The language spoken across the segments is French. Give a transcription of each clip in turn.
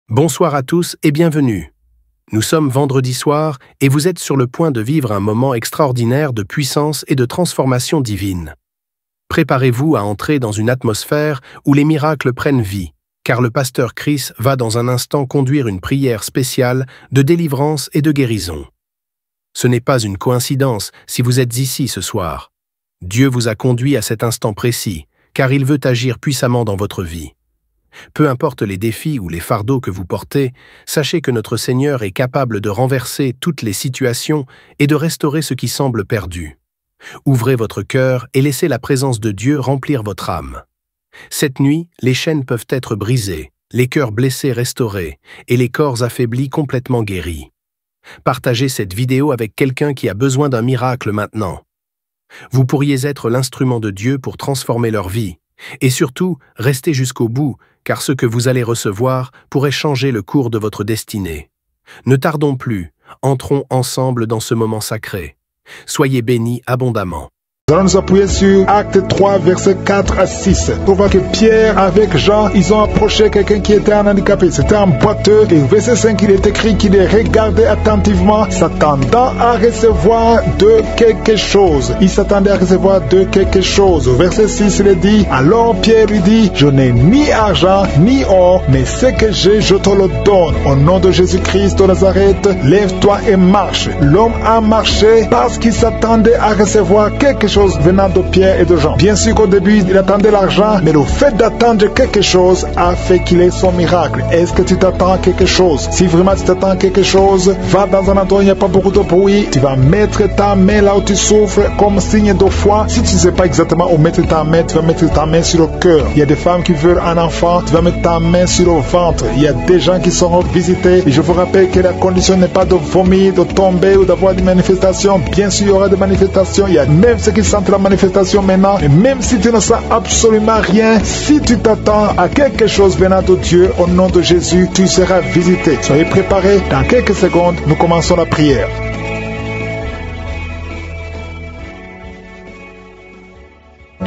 Bonsoir à tous et bienvenue. Nous sommes vendredi soir et vous êtes sur le point de vivre un moment extraordinaire de puissance et de transformation divine. Préparez-vous à entrer dans une atmosphère où les miracles prennent vie, car le pasteur Chris va dans un instant conduire une prière spéciale de délivrance et de guérison. Ce n'est pas une coïncidence si vous êtes ici ce soir. Dieu vous a conduit à cet instant précis, car il veut agir puissamment dans votre vie. Peu importe les défis ou les fardeaux que vous portez, sachez que notre Seigneur est capable de renverser toutes les situations et de restaurer ce qui semble perdu. Ouvrez votre cœur et laissez la présence de Dieu remplir votre âme. Cette nuit, les chaînes peuvent être brisées, les cœurs blessés restaurés et les corps affaiblis complètement guéris. Partagez cette vidéo avec quelqu'un qui a besoin d'un miracle maintenant. Vous pourriez être l'instrument de Dieu pour transformer leur vie. Et surtout, restez jusqu'au bout, car ce que vous allez recevoir pourrait changer le cours de votre destinée. Ne tardons plus, entrons ensemble dans ce moment sacré. Soyez bénis abondamment. Nous allons nous appuyer sur Acte 3, versets 4 à 6. On voit que Pierre avec Jean, ils ont approché quelqu'un qui était un handicapé. C'était un boiteux. Et verset 5, il est écrit qu'il les regardait attentivement, s'attendant à recevoir de quelque chose. Il s'attendait à recevoir de quelque chose. Verset 6, il est dit, alors Pierre lui dit, je n'ai ni argent, ni or, mais ce que j'ai, je te le donne. Au nom de Jésus-Christ de Nazareth, lève-toi et marche. L'homme a marché parce qu'il s'attendait à recevoir quelque chose venant de Pierre et de Jean. Bien sûr qu'au début, il attendait l'argent, mais le fait d'attendre quelque chose a fait qu'il ait son miracle. Est-ce que tu t'attends à quelque chose? Si vraiment tu t'attends à quelque chose, va dans un endroit où il n'y a pas beaucoup de bruit, tu vas mettre ta main là où tu souffres comme signe de foi. Si tu ne sais pas exactement où mettre ta main, tu vas mettre ta main sur le cœur. Il y a des femmes qui veulent un enfant, tu vas mettre ta main sur le ventre. Il y a des gens qui seront visités. Et je vous rappelle que la condition n'est pas de vomir, de tomber ou d'avoir des manifestations. Bien sûr, il y aura des manifestations. Il y a même ceux qui sentent la manifestation maintenant, et même si tu ne sens absolument rien, si tu t'attends à quelque chose venant de Dieu, au nom de Jésus, tu seras visité. Soyez préparés, dans quelques secondes, nous commençons la prière.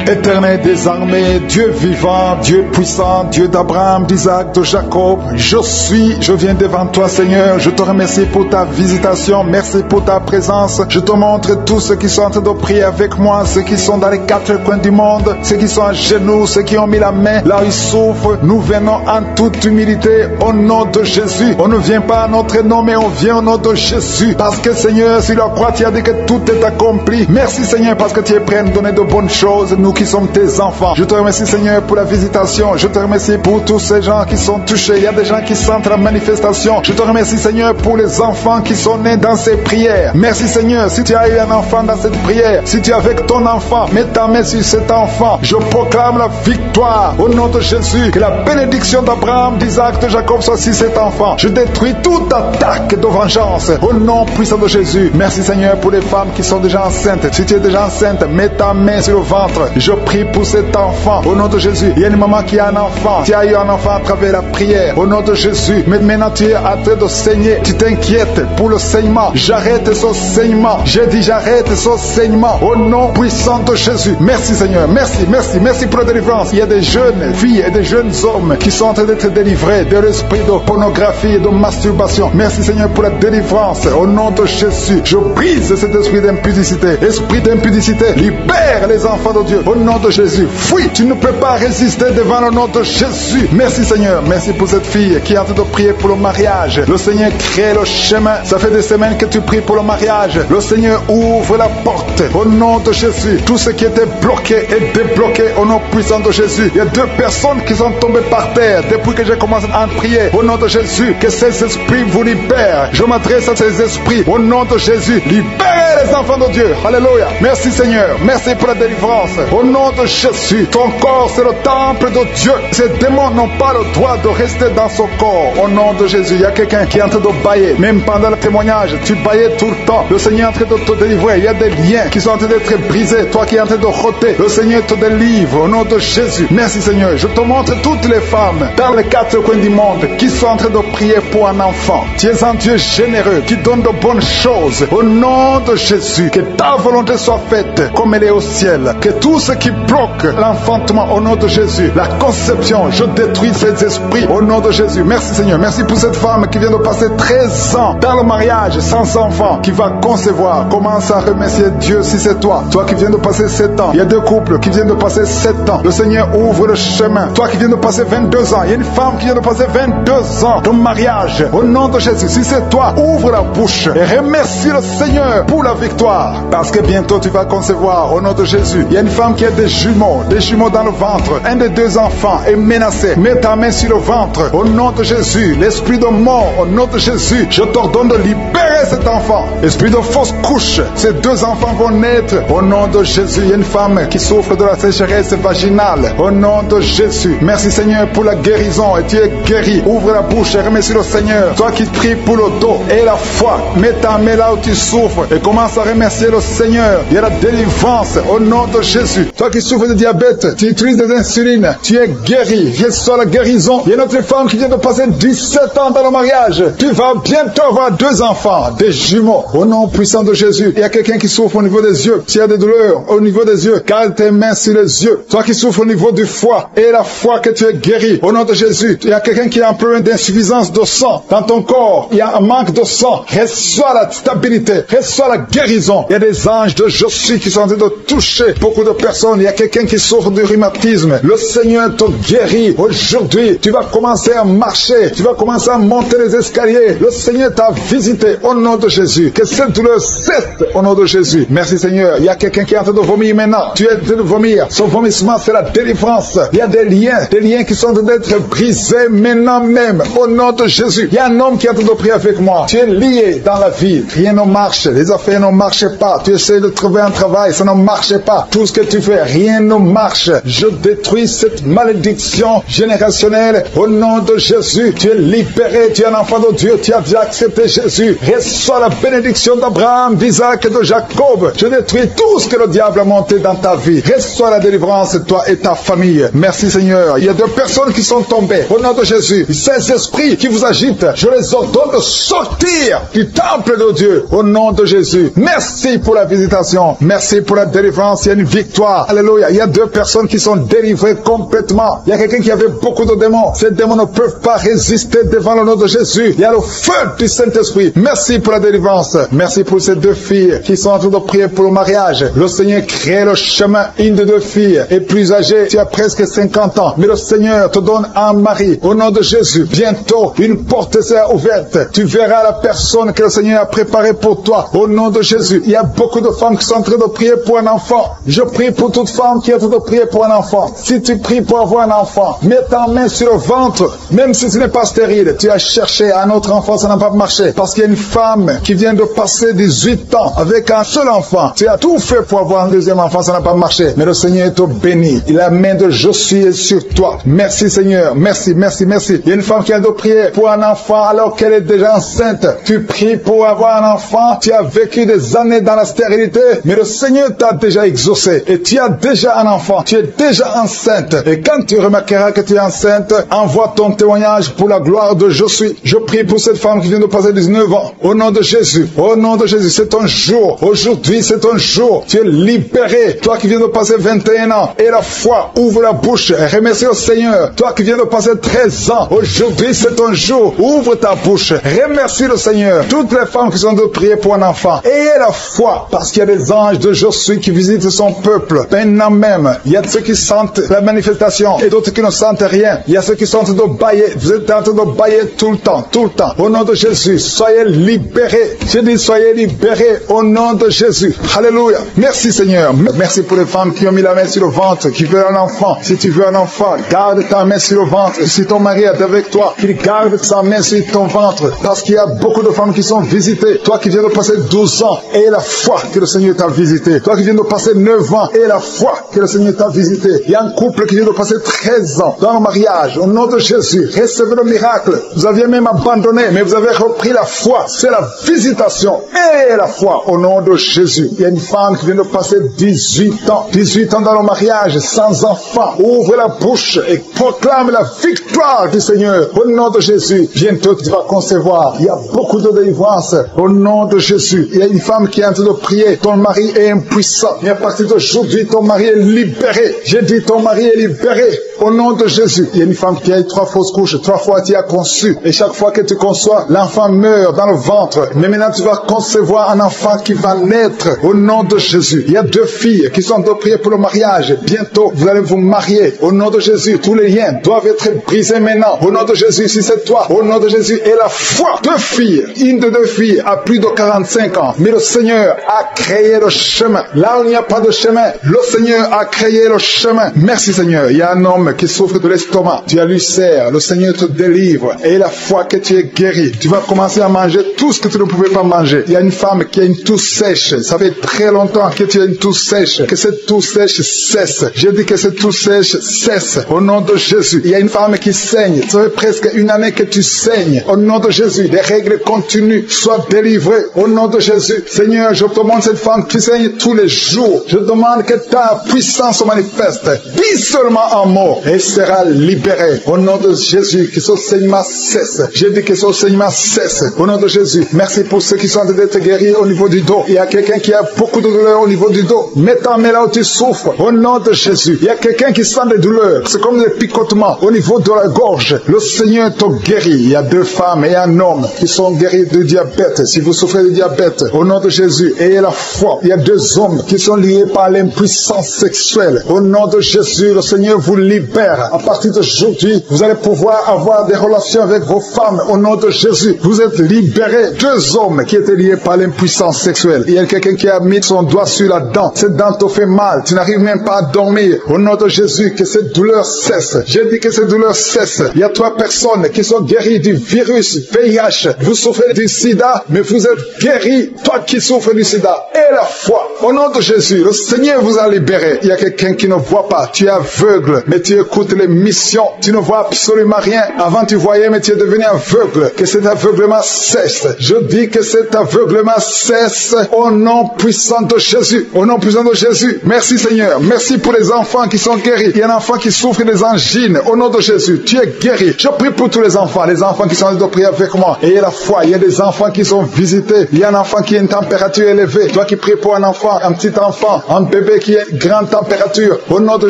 Éternel des armées, Dieu vivant, Dieu puissant, Dieu d'Abraham, d'Isaac, de Jacob, je viens devant toi Seigneur, je te remercie pour ta visitation, merci pour ta présence, je te montre tous ceux qui sont en train de prier avec moi, ceux qui sont dans les quatre coins du monde, ceux qui sont à genoux, ceux qui ont mis la main là où ils souffrent, nous venons en toute humilité au nom de Jésus, on ne vient pas à notre nom mais on vient au nom de Jésus, parce que Seigneur, sur la croix tu as dit que tout est accompli, merci Seigneur parce que tu es prêt à nous donner de bonnes choses, nous qui sommes tes enfants. Je te remercie Seigneur pour la visitation. Je te remercie pour tous ces gens qui sont touchés. Il y a des gens qui sentent la manifestation. Je te remercie Seigneur pour les enfants qui sont nés dans ces prières. Merci Seigneur. Si tu as eu un enfant dans cette prière, si tu es avec ton enfant, mets ta main sur cet enfant. Je proclame la victoire au nom de Jésus. Que la bénédiction d'Abraham, d'Isaac, de Jacob soit sur cet enfant. Je détruis toute attaque de vengeance au nom puissant de Jésus. Merci Seigneur pour les femmes qui sont déjà enceintes. Si tu es déjà enceinte, mets ta main sur le ventre. Je prie pour cet enfant au nom de Jésus. Il y a une maman qui a un enfant. Tu as eu un enfant à travers la prière au nom de Jésus. Mais maintenant tu es en train de saigner. Tu t'inquiètes pour le saignement. J'arrête ce saignement. J'ai dit j'arrête ce saignement au nom puissant de Jésus. Merci Seigneur. Merci, merci, merci pour la délivrance. Il y a des jeunes filles et des jeunes hommes qui sont en train d'être délivrés de l'esprit de pornographie et de masturbation. Merci Seigneur pour la délivrance au nom de Jésus. Je brise cet esprit d'impudicité. Esprit d'impudicité, libère les enfants de Dieu. Au nom de Jésus, fuis, tu ne peux pas résister devant le nom de Jésus. Merci Seigneur, merci pour cette fille qui est en train de prier pour le mariage. Le Seigneur crée le chemin. Ça fait des semaines que tu pries pour le mariage. Le Seigneur ouvre la porte. Au nom de Jésus, tout ce qui était bloqué est débloqué au nom puissant de Jésus. Il y a 2 personnes qui sont tombées par terre depuis que j'ai commencé à prier. Au nom de Jésus, que ces esprits vous libèrent. Je m'adresse à ces esprits. Au nom de Jésus, libérez les enfants de Dieu. Alléluia. Merci Seigneur, merci pour la délivrance. Au nom de Jésus, ton corps c'est le temple de Dieu. Ces démons n'ont pas le droit de rester dans son corps. Au nom de Jésus, il y a quelqu'un qui est en train de bailler. Même pendant le témoignage, tu baillais tout le temps. Le Seigneur est en train de te délivrer. Il y a des liens qui sont en train d'être brisés. Toi qui es en train de rôter, le Seigneur te délivre. Au nom de Jésus, merci Seigneur. Je te montre toutes les femmes dans les 4 coins du monde qui sont en train de prier pour un enfant. Tu es un Dieu généreux qui donne de bonnes choses. Au nom de Jésus, que ta volonté soit faite comme elle est au ciel. Que tous ce qui bloque l'enfantement au nom de Jésus, la conception, je détruis ces esprits au nom de Jésus. Merci Seigneur, merci pour cette femme qui vient de passer 13 ans dans le mariage sans enfant, qui va concevoir. Commence à remercier Dieu si c'est toi. Toi qui viens de passer 7 ans, il y a 2 couples qui viennent de passer 7 ans. Le Seigneur ouvre le chemin. Toi qui viens de passer 22 ans, il y a une femme qui vient de passer 22 ans de mariage. Au nom de Jésus, si c'est toi, ouvre la bouche et remercie le Seigneur pour la victoire. Parce que bientôt tu vas concevoir au nom de Jésus. Il y a une femme qui a des jumeaux dans le ventre. Un des 2 enfants est menacé. Mets ta main sur le ventre. Au nom de Jésus, l'esprit de mort, au nom de Jésus, je t'ordonne de libérer cet enfant. Esprit de fausse couche, ces 2 enfants vont naître. Au nom de Jésus, il y a une femme qui souffre de la sécheresse vaginale. Au nom de Jésus, merci Seigneur pour la guérison. Et tu es guéri. Ouvre la bouche et remercie le Seigneur. Toi qui pries pour le dos et la foi, mets ta main là où tu souffres et commence à remercier le Seigneur. Il y a la délivrance au nom de Jésus. Toi qui souffres de diabète, tu utilises des insulines, tu es guéri. Reçois la guérison. Il y a une autre femme qui vient de passer 17 ans dans le mariage. Tu vas bientôt avoir 2 enfants, des jumeaux. Au nom puissant de Jésus, il y a quelqu'un qui souffre au niveau des yeux. Tu as des douleurs au niveau des yeux. Cale tes mains sur les yeux. Toi qui souffres au niveau du foie et la foi que tu es guéri. Au nom de Jésus, il y a quelqu'un qui a un problème d'insuffisance de sang dans ton corps. Il y a un manque de sang. Reçois la stabilité. Reçois la guérison. Il y a des anges de je suis qui sont en train de toucher beaucoup de personnes. Il y a quelqu'un qui souffre du rhumatisme. Le Seigneur te guérit. Aujourd'hui, tu vas commencer à marcher. Tu vas commencer à monter les escaliers. Le Seigneur t'a visité au nom de Jésus. Que cette douleur cesse au nom de Jésus. Merci Seigneur. Il y a quelqu'un qui est en train de vomir maintenant. Tu es en train de vomir. Son vomissement, c'est la délivrance. Il y a des liens qui sont en train d'être brisés maintenant même. Au nom de Jésus. Il y a un homme qui est en train de prier avec moi. Tu es lié dans la vie. Rien ne marche. Les affaires ne marchent pas. Tu essaies de trouver un travail. Ça ne marche pas. Tout ce que tu fais, rien ne marche. Je détruis cette malédiction générationnelle au nom de Jésus. Tu es libéré. Tu es un enfant de Dieu. Tu as déjà accepté Jésus. Reçois la bénédiction d'Abraham, d'Isaac et de Jacob. Je détruis tout ce que le diable a monté dans ta vie. Reçois la délivrance, toi et ta famille. Merci Seigneur. Il y a 2 personnes qui sont tombées. Au nom de Jésus, ces esprits qui vous agitent, je les ordonne de sortir du temple de Dieu. Au nom de Jésus. Merci pour la visitation. Merci pour la délivrance. Il y a une victoire. Alléluia. Il y a 2 personnes qui sont délivrées complètement. Il y a quelqu'un qui avait beaucoup de démons. Ces démons ne peuvent pas résister devant le nom de Jésus. Il y a le feu du Saint-Esprit. Merci pour la délivrance. Merci pour ces 2 filles qui sont en train de prier pour le mariage. Le Seigneur crée le chemin. Une de 2 filles est plus âgée. Tu as presque 50 ans. Mais le Seigneur te donne un mari. Au nom de Jésus. Bientôt, une porte sera ouverte. Tu verras la personne que le Seigneur a préparée pour toi. Au nom de Jésus. Il y a beaucoup de femmes qui sont en train de prier pour un enfant. Je prie pour toute femme qui est en train de prier pour un enfant. Si tu pries pour avoir un enfant, mets ta main sur le ventre. Même si tu n'es pas stérile, tu as cherché un autre enfant, ça n'a pas marché. Parce qu'il y a une femme qui vient de passer 18 ans avec un seul enfant. Tu as tout fait pour avoir un 2e enfant, ça n'a pas marché. Mais le Seigneur te bénit. La main de je suis est sur toi. Merci Seigneur. Merci, merci, merci. Il y a une femme qui a de prier pour un enfant alors qu'elle est déjà enceinte. Tu pries pour avoir un enfant. Tu as vécu des années dans la stérilité. Mais le Seigneur t'a déjà exaucé. Et tu as déjà un enfant. Tu es déjà enceinte. Et quand tu remarqueras que tu es enceinte, envoie ton témoignage pour la gloire de je suis. Je prie pour cette femme qui vient de passer 19 ans. Au nom de Jésus. Au nom de Jésus. C'est ton jour. Aujourd'hui, c'est ton jour. Tu es libéré. Toi qui viens de passer 21 ans. Et la foi. Ouvre la bouche. Et remercie le Seigneur. Toi qui viens de passer 13 ans. Aujourd'hui, c'est ton jour. Ouvre ta bouche. Remercie le Seigneur. Toutes les femmes qui sont de prier pour un enfant. Ayez la foi. Parce qu'il y a des anges de je suis qui visitent son peuple. Maintenant même. Il y a ceux qui sentent la manifestation. Et d'autres qui ne sentent rien. Il y a ceux qui sont en train de bailler. Vous êtes en train de bailler tout le temps. Tout le temps. Au nom de Jésus. Soyez libérés. Je dis soyez libérés. Au nom de Jésus. Alléluia. Merci Seigneur. Merci pour les femmes qui ont mis la main sur le ventre. Qui veulent un enfant. Si tu veux un enfant, garde ta main sur le ventre. Si ton mari est avec toi, qu'il garde sa main sur ton ventre. Parce qu'il y a beaucoup de femmes qui sont visitées. Toi qui viens de passer 12 ans. Et la foi que le Seigneur t'a visité. Toi qui viens de passer 9 ans. Et la foi que le Seigneur t'a visité. Il y a un couple qui vient de passer 13 ans dans le mariage. Au nom de Jésus, recevez le miracle. Vous aviez même abandonné, mais vous avez repris la foi. C'est la visitation et la foi au nom de Jésus. Il y a une femme qui vient de passer 18 ans. 18 ans dans le mariage, sans enfant. Ouvre la bouche et proclame la victoire du Seigneur. Au nom de Jésus, bientôt tu vas concevoir. Il y a beaucoup de délivrance au nom de Jésus. Il y a une femme qui est en train de prier. Ton mari est impuissant. Mais à partir d'aujourd'hui, dit ton mari est libéré. J'ai dit ton mari est libéré. Au nom de Jésus. Il y a une femme qui a eu 3 fausses couches. 3 fois tu as conçu. Et chaque fois que tu conçois, l'enfant meurt dans le ventre. Mais maintenant tu vas concevoir un enfant qui va naître. Au nom de Jésus. Il y a 2 filles qui sont de prier pour le mariage. Bientôt, vous allez vous marier. Au nom de Jésus. Tous les liens doivent être brisés maintenant. Au nom de Jésus, si c'est toi. Au nom de Jésus. Et la foi. 2 filles. Une de 2 filles a plus de 45 ans. Mais le Seigneur a créé le chemin. Là où il n'y a pas de chemin, le Seigneur a créé le chemin. Merci Seigneur. Il y a un homme qui souffre de l'estomac, tu as l'ulcère, le Seigneur te délivre et la foi que tu es guéri, tu vas commencer à manger tout ce que tu ne pouvais pas manger. Il y a une femme qui a une toux sèche, ça fait très longtemps que tu as une toux sèche, que cette toux sèche cesse. Je dis que cette toux sèche cesse au nom de Jésus. Il y a une femme qui saigne, ça fait presque 1 année que tu saignes. Au nom de Jésus, les règles continuent, sois délivré au nom de Jésus. Seigneur, je demande cette femme qui saigne tous les jours, je demande que ta puissance se manifeste. Dis seulement un mot et sera libéré. Au nom de Jésus, que ce saignement cesse. J'ai dit que ce saignement cesse. Au nom de Jésus. Merci pour ceux qui sont en train d'être guéris au niveau du dos. Il y a quelqu'un qui a beaucoup de douleurs au niveau du dos. Mets ta main là où tu souffres. Au nom de Jésus. Il y a quelqu'un qui sent des douleurs. C'est comme des picotements au niveau de la gorge. Le Seigneur te guérit. Il y a 2 femmes et un homme qui sont guéris de diabète. Si vous souffrez de diabète, au nom de Jésus, ayez la foi. Il y a 2 hommes qui sont liés par l'impuissance sexuelle. Au nom de Jésus, le Seigneur vous libère. À partir d'aujourd'hui, vous allez pouvoir avoir des relations avec vos femmes. Au nom de Jésus, vous êtes libérés. 2 hommes qui étaient liés par l'impuissance sexuelle. Il y a quelqu'un qui a mis son doigt sur la dent. Cette dent te fait mal. Tu n'arrives même pas à dormir. Au nom de Jésus, que cette douleur cesse. J'ai dit que cette douleur cesse. Il y a 3 personnes qui sont guéries du virus VIH. Vous souffrez du sida, mais vous êtes guéris. Toi qui souffres du sida, et la foi. Au nom de Jésus, le Seigneur vous a libéré. Il y a quelqu'un qui ne voit pas. Tu es aveugle, mais tu écoutes les missions. Tu ne vois absolument rien. Avant tu voyais, mais tu es devenu aveugle. Que cet aveuglement cesse. Je dis que cet aveuglement cesse au nom puissant de Jésus. Au nom puissant de Jésus. Merci Seigneur. Merci pour les enfants qui sont guéris. Il y a un enfant qui souffre des angines. Au nom de Jésus, tu es guéri. Je prie pour tous les enfants qui sont en train de prier avec moi. Ayez la foi. Il y a des enfants qui sont visités. Il y a un enfant qui a une température élevée. Toi qui pries pour un enfant, un petit enfant, un bébé qui a une grande température. Au nom de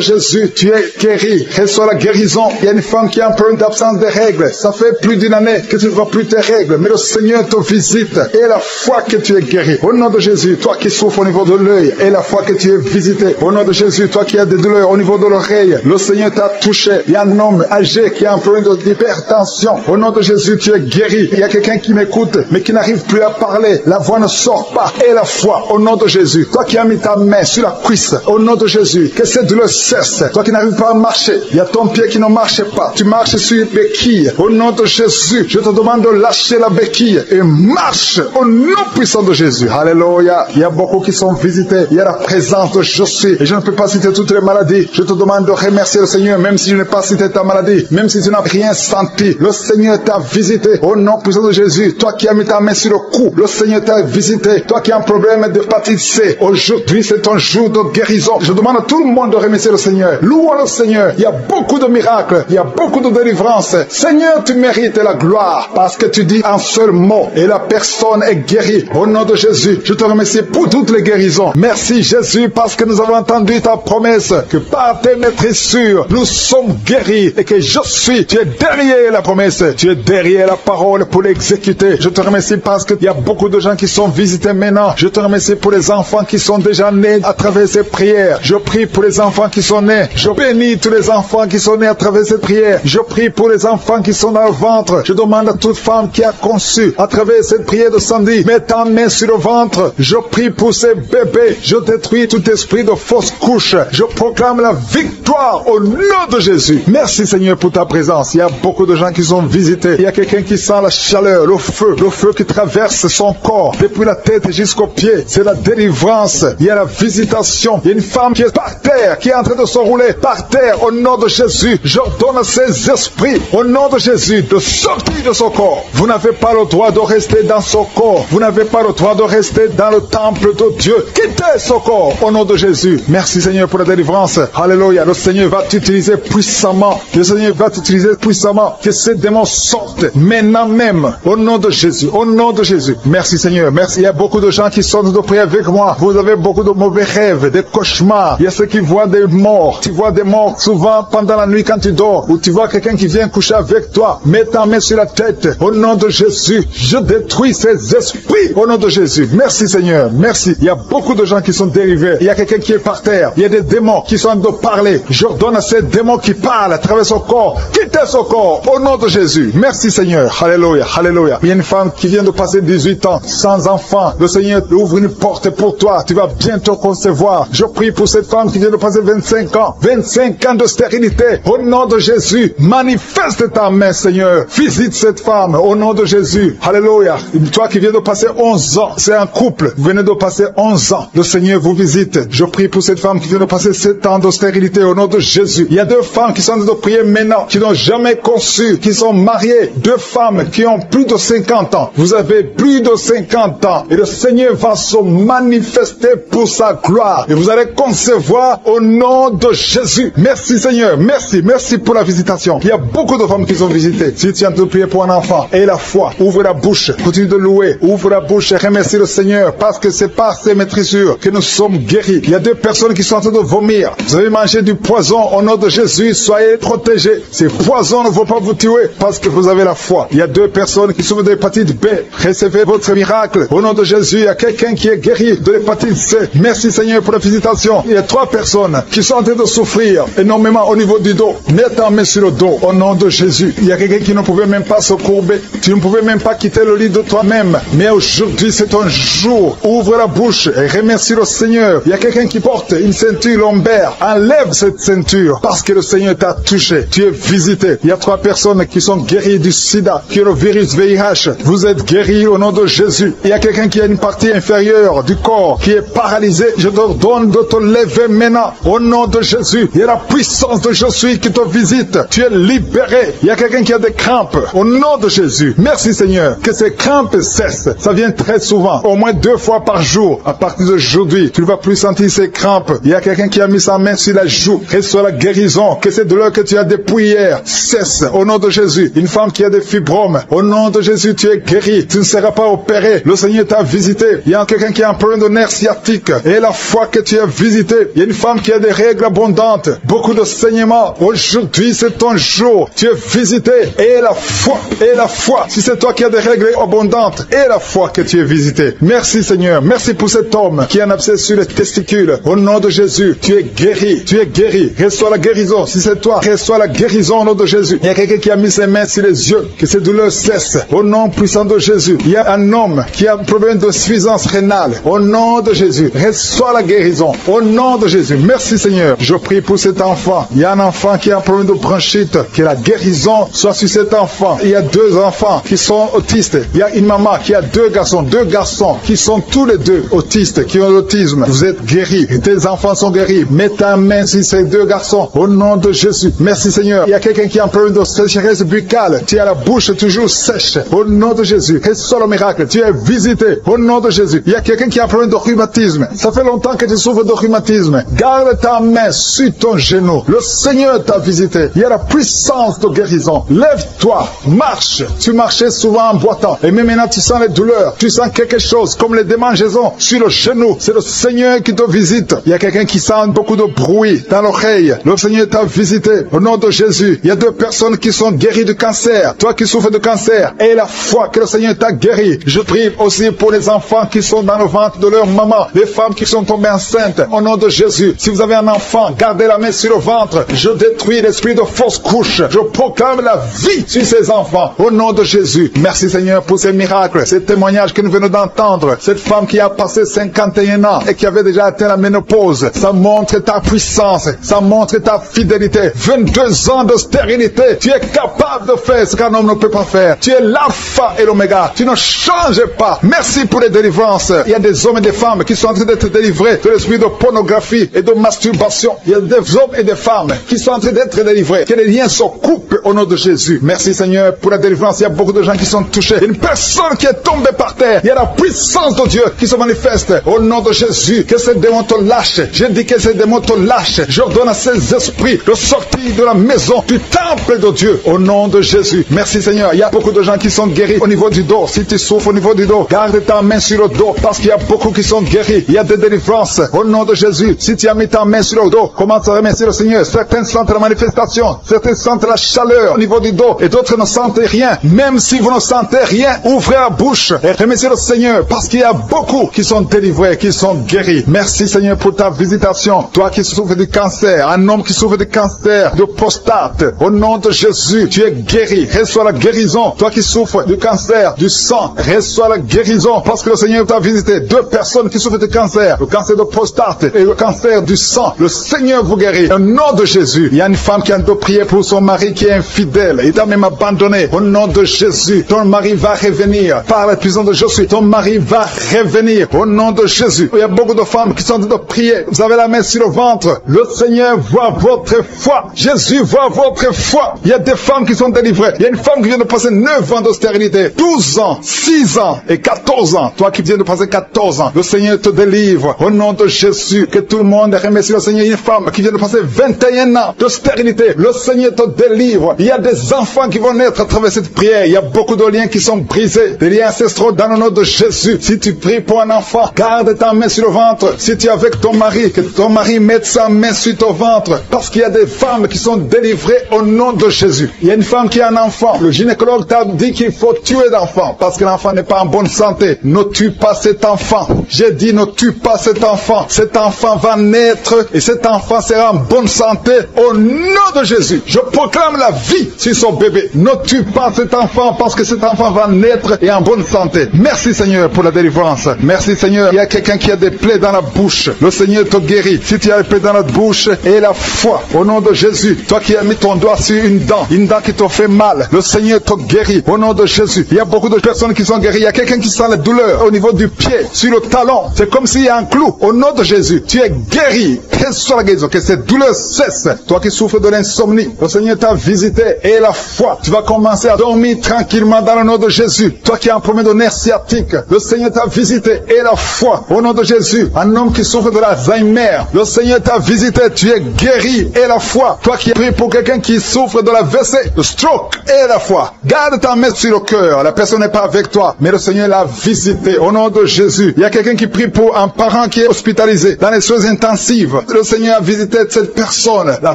Jésus, tu es guéri. Reçois la guérison. Il y a une femme qui a un problème d'absence de règles. Ça fait plus d'1 année que tu ne vois plus tes règles. Mais le Seigneur te visite. Et la foi que tu es guéri. Au nom de Jésus, toi qui souffres au niveau de l'œil. Et la foi que tu es visité. Au nom de Jésus, toi qui as des douleurs au niveau de l'oreille. Le Seigneur t'a touché. Il y a un homme âgé qui a un problème d'hypertension. Au nom de Jésus, tu es guéri. Il y a quelqu'un qui m'écoute, mais qui n'arrive plus à parler. La voix ne sort pas. Et la foi. Au nom de Jésus. Toi qui as mis ta main sur la cuisse. Au nom de Jésus. Que cette douleur cesse. Toi qui n'arrives pas à marcher. Il y a ton pied qui ne marche pas. Tu marches sur une béquille. Au nom de Jésus, je te demande de lâcher la béquille et marche au nom puissant de Jésus. Alléluia. Il y a beaucoup qui sont visités. Il y a la présence de je suis. Et je ne peux pas citer toutes les maladies. Je te demande de remercier le Seigneur, même si je n'ai pas cité ta maladie, même si tu n'as rien senti. Le Seigneur t'a visité au nom puissant de Jésus. Toi qui as mis ta main sur le cou, le Seigneur t'a visité. Toi qui as un problème d'hépatite C, aujourd'hui c'est ton jour de guérison. Je demande à tout le monde de remercier le Seigneur. Louons le Seigneur. Il y a beaucoup de miracles. Il y a beaucoup de délivrances. Seigneur, tu mérites la gloire parce que tu dis un seul mot et la personne est guérie. Au nom de Jésus, je te remercie pour toutes les guérisons. Merci Jésus parce que nous avons entendu ta promesse que par tes maîtrisures, nous sommes guéris et que je suis. Tu es derrière la promesse. Tu es derrière la parole pour l'exécuter. Je te remercie parce qu'il y a beaucoup de gens qui sont visités maintenant. Je te remercie pour les enfants qui sont déjà nés à travers ces prières. Je prie pour les enfants qui sont nés. Je bénis tous les enfants qui sont nés à travers cette prière. Je prie pour les enfants qui sont dans le ventre. Je demande à toute femme qui a conçu à travers cette prière de samedi, mets ta main sur le ventre. Je prie pour ces bébés. Je détruis tout esprit de fausse couche. Je proclame la victoire au nom de Jésus. Merci Seigneur pour ta présence. Il y a beaucoup de gens qui sont visités. Il y a quelqu'un qui sent la chaleur, le feu qui traverse son corps depuis la tête jusqu'aux pieds. C'est la délivrance. Il y a la visitation. Il y a une femme qui est par terre, qui est en train de se rouler par terre. Au nom de Jésus, j'ordonne à ces esprits, au nom de Jésus, de sortir de son corps. Vous n'avez pas le droit de rester dans son corps. Vous n'avez pas le droit de rester dans le temple de Dieu. Quittez son corps au nom de Jésus. Merci Seigneur pour la délivrance. Alléluia. Le Seigneur va t'utiliser puissamment. Le Seigneur va t'utiliser puissamment. Que ces démons sortent maintenant même. Au nom de Jésus. Au nom de Jésus. Merci Seigneur. Merci. Il y a beaucoup de gens qui sont de prier avec moi. Vous avez beaucoup de mauvais rêves, des des cauchemars. Il y a ceux qui voient des morts. Tu vois des morts souvent pendant la nuit quand tu dors, ou tu vois quelqu'un qui vient coucher avec toi. Mets ta main sur la tête. Au nom de Jésus, je détruis ces esprits. Au nom de Jésus. Merci Seigneur. Merci. Il y a beaucoup de gens qui sont dérivés. Il y a quelqu'un qui est par terre. Il y a des démons qui sont en train de parler. J'ordonne à ces démons qui parlent à travers son corps. Quittez son corps. Au nom de Jésus. Merci Seigneur. Alléluia. Alléluia. Il y a une femme qui vient de passer 18 ans sans enfant. Le Seigneur ouvre une porte pour toi. Tu vas bientôt concevoir. Je prie pour cette femme qui vient de passer 25 ans. 25 ans de stérilité. Au nom de Jésus. Manifeste ta main Seigneur. Visite cette femme. Au nom de Jésus. Alléluia. Toi qui viens de passer 11 ans. C'est un couple. Vous venez de passer 11 ans. Le Seigneur vous visite. Je prie pour cette femme qui vient de passer 7 ans de stérilité. Au nom de Jésus. Il y a 2 femmes qui sont en train de prier maintenant. Qui n'ont jamais conçu. Qui sont mariées. 2 femmes qui ont plus de 50 ans. Vous avez plus de 50 ans. Et le Seigneur va se manifester pour sa gloire. Et vous allez concevoir au nom de Jésus. Merci Seigneur. Merci. Merci pour la visitation. Il y a beaucoup de femmes qui sont visitées. Si tu es en train de prier pour un enfant, aie la foi. Ouvre la bouche. Continue de louer. Ouvre la bouche et remercie le Seigneur. Parce que c'est par ces maîtrisures que nous sommes guéris. Il y a 2 personnes qui sont en train de vomir. Vous avez mangé du poison. Au nom de Jésus, soyez protégés. Ces poisons ne vont pas vous tuer parce que vous avez la foi. Il y a 2 personnes qui souffrent de l'hépatite B. Recevez votre miracle. Au nom de Jésus, il y a quelqu'un qui est guéri de l'hépatite C. Merci Seigneur pour la visitation. Il y a 3 personnes qui sont en train de souffrir énormément au niveau du dos. Mets ta main sur le dos. Au nom de Jésus. Il y a quelqu'un qui ne pouvait même pas se courber. Tu ne pouvais même pas quitter le lit de toi-même. Mais aujourd'hui, c'est un jour. Ouvre la bouche et remercie le Seigneur. Il y a quelqu'un qui porte une ceinture lombaire. Enlève cette ceinture parce que le Seigneur t'a touché. Tu es visité. Il y a 3 personnes qui sont guéries du sida, qui ont le virus VIH. Vous êtes guéris au nom de Jésus. Il y a quelqu'un qui a une partie inférieure du corps qui est paralysée. Je te donne de te lever maintenant au nom de Jésus. Il y a la puissance de Je suis qui te visite. Tu es libéré. Il y a quelqu'un qui a des crampes au nom de Jésus. Merci Seigneur. Que ces crampes cessent. Ça vient très souvent, au moins 2 fois par jour. À partir d'aujourd'hui, tu ne vas plus sentir ces crampes. Il y a quelqu'un qui a mis sa main sur la joue. Reçois la guérison. Que ces douleurs que tu as depuis hier cessent au nom de Jésus. Une femme qui a des fibromes. Au nom de Jésus, tu es guéri. Tu ne seras pas opéré. Le Seigneur t'a visité. Il y a quelqu'un qui a un problème de nerf sciatique. Et la foi que tu as visité. Il y a une femme qui a des règles abondantes. Beaucoup de saignements. Aujourd'hui, c'est ton jour. Tu es visité. Et la foi. Et la foi. Si c'est toi qui as des règles abondantes. Et la foi que tu es visité. Merci Seigneur. Merci pour cet homme qui a un abcès sur les testicules. Au nom de Jésus, tu es guéri. Tu es guéri. Reçois la guérison. Si c'est toi, reçois la guérison au nom de Jésus. Il y a quelqu'un qui a mis ses mains sur les yeux. Que ces douleurs cessent. Au nom puissant de Jésus. Il y a un homme qui a un problème de suffisance rénale. Au nom de Jésus. Reçois la guérison. Au nom de Jésus. Merci Seigneur. Je prie pour cet enfant. Il y a un enfant qui a un problème de bronchite. Que la guérison soit sur cet enfant. Il y a 2 enfants qui sont autistes. Il y a une maman qui a 2 garçons. 2 garçons qui sont tous les 2 autistes, qui ont l'autisme. Vous êtes guéris. Tes enfants sont guéris. Mets ta main sur ces 2 garçons. Au nom de Jésus. Merci Seigneur. Il y a quelqu'un qui a un problème de sécheresse buccale. Tu as la bouche toujours sèche. Au nom de Jésus. Reçois le miracle. Tu es visité. Au nom de Jésus. Il y a quelqu'un qui a un problème de rhumatisme. Ça fait longtemps que tu souffres de rhumatisme. Garde ta main sur ton genou. Le Seigneur t'a visité. Il y a la puissance de guérison. Lève-toi. Marche. Tu marchais souvent en boitant. Et même maintenant tu sens les douleurs. Tu sens quelque chose comme les démangeaisons sur le genou. C'est le Seigneur qui te visite. Il y a quelqu'un qui sent beaucoup de bruit dans l'oreille. Le Seigneur t'a visité. Au nom de Jésus. Il y a 2 personnes qui sont guéries du cancer. Toi qui souffres de cancer. Et la foi que le Seigneur t'a guéri. Je prie aussi pour les enfants qui sont dans le ventre de leur maman. Les femmes qui sont tombées enceintes. Au nom de Jésus. Si vous avez un enfant, gardez la main sur le ventre. Je détruis l'esprit de fausse couche. Je proclame la vie sur ces enfants. Au nom de Jésus. Merci Seigneur pour ces miracles. Ces témoignages que nous venons d'entendre. Cette femme qui a passé 51 ans et qui avait déjà atteint la ménopause. Ça montre ta puissance. Ça montre ta fidélité. 22 ans de stérilité. Tu es capable de faire ce qu'un homme ne peut pas faire. Tu es l'alpha et l'oméga. Tu ne changes pas. Merci pour les délivrances. Il y a des hommes et des femmes qui sont en train d'être délivrés de l'esprit de pornographie et de masturbation. Il y a des hommes et des femmes qui sont en train d'être délivrés. Que les liens se coupent au nom de Jésus. Merci Seigneur pour la délivrance. Il y a beaucoup de gens qui sont touchés. Une personne qui est tombée par terre. Il y a la puissance de Dieu qui se manifeste au nom de Jésus. Que ces démons te lâchent. Je dis que ces démons te lâchent. J'ordonne à ces esprits de sortir de la maison du temple de Dieu au nom de Jésus. Merci Seigneur. Il y a beaucoup de gens qui sont guéris au niveau du dos. Si tu souffres au niveau du dos, garde ta main sur le dos parce qu'il y a beaucoup qui sont guéris. Il y a des délivrances Au nom de Jésus, si tu as mis ta main sur le dos, commence à remercier le Seigneur. Certains sentent la manifestation, certains sentent la chaleur au niveau du dos et d'autres ne sentent rien. Même si vous ne sentez rien, ouvrez la bouche et remerciez le Seigneur parce qu'il y a beaucoup qui sont délivrés, qui sont guéris. Merci Seigneur pour ta visitation. Toi qui souffres du cancer, un homme qui souffre du cancer, de prostate, au nom de Jésus, tu es guéri. Reçois la guérison. Toi qui souffres du cancer, du sang, reçois la guérison parce que le Seigneur t'a visité. Deux personnes qui souffrent du cancer, le cancer de prostate et le cancer du sang. Le Seigneur vous guérit. Au nom de Jésus, il y a une femme qui a de prier pour son mari qui est infidèle. Il t'a même abandonné. Au nom de Jésus, ton mari va revenir. Par la puissance de Jésus, ton mari va revenir. Au nom de Jésus. Il y a beaucoup de femmes qui sont en train de prier. Vous avez la main sur le ventre. Le Seigneur voit votre foi. Jésus voit votre foi. Il y a des femmes qui sont délivrées. Il y a une femme qui vient de passer 9 ans de stérilité, 12 ans, 6 ans et 14 ans. Toi qui viens de passer 14 ans, le Seigneur te délivre. Au nom de Jésus, que tout le monde remercie le Seigneur. Une femme qui vient de passer 21 ans de stérilité, le Seigneur te délivre. Il y a des enfants qui vont naître à travers cette prière. Il y a beaucoup de liens qui sont brisés, des liens ancestraux dans le nom de Jésus. Si tu pries pour un enfant, garde ta main sur le ventre. Si tu es avec ton mari, que ton mari mette sa main sur ton ventre, parce qu'il y a des femmes qui sont délivrées au nom de Jésus. Il y a une femme qui a un enfant. Le gynécologue t'a dit qu'il faut tuer l'enfant parce que l'enfant n'est pas en bonne santé. Ne tue pas cet enfant. J'ai dit ne tue pas cet enfant. Cet enfant va naître et cet enfant sera en bonne santé au nom de Jésus. Je proclame la vie sur son bébé. Ne tue pas cet enfant parce que cet enfant va naître et en bonne santé. Merci Seigneur pour la délivrance. Merci Seigneur. Il y a quelqu'un qui a des plaies dans la bouche. Le Seigneur te guérit. Si tu as des plaies dans la bouche et la foi au nom de Jésus. Toi qui as mis ton doigt sur une dent qui te fait mal, le Seigneur te guérit au nom de Jésus. Il y a beaucoup de personnes qui sont guéries. Il y a quelqu'un qui sent la douleur au niveau du pied, sur le talon. C'est comme s'il y a un clou. Au nom de Jésus, tu es guéri. Reçois la guérison. Que cette douleur cesse. Toi qui souffres de l'insomnie, le Seigneur t'a visité et la foi. Tu vas commencer à dormir tranquillement dans le nom de Jésus. Toi qui as un problème de nerf sciatique, le Seigneur t'a visité et la foi. Au nom de Jésus, un homme qui souffre de l'Alzheimer, le Seigneur t'a visité. Tu es guéri et la foi. Toi qui pries pour quelqu'un qui souffre de la WC, le stroke et la foi. Garde ta main sur le cœur. La personne n'est pas avec toi, mais le Seigneur l'a visité. Au nom de Jésus, il y a quelqu'un qui prie pour un parent qui est hospitalisé dans les soins intensifs. Le Seigneur a visité cette personne. La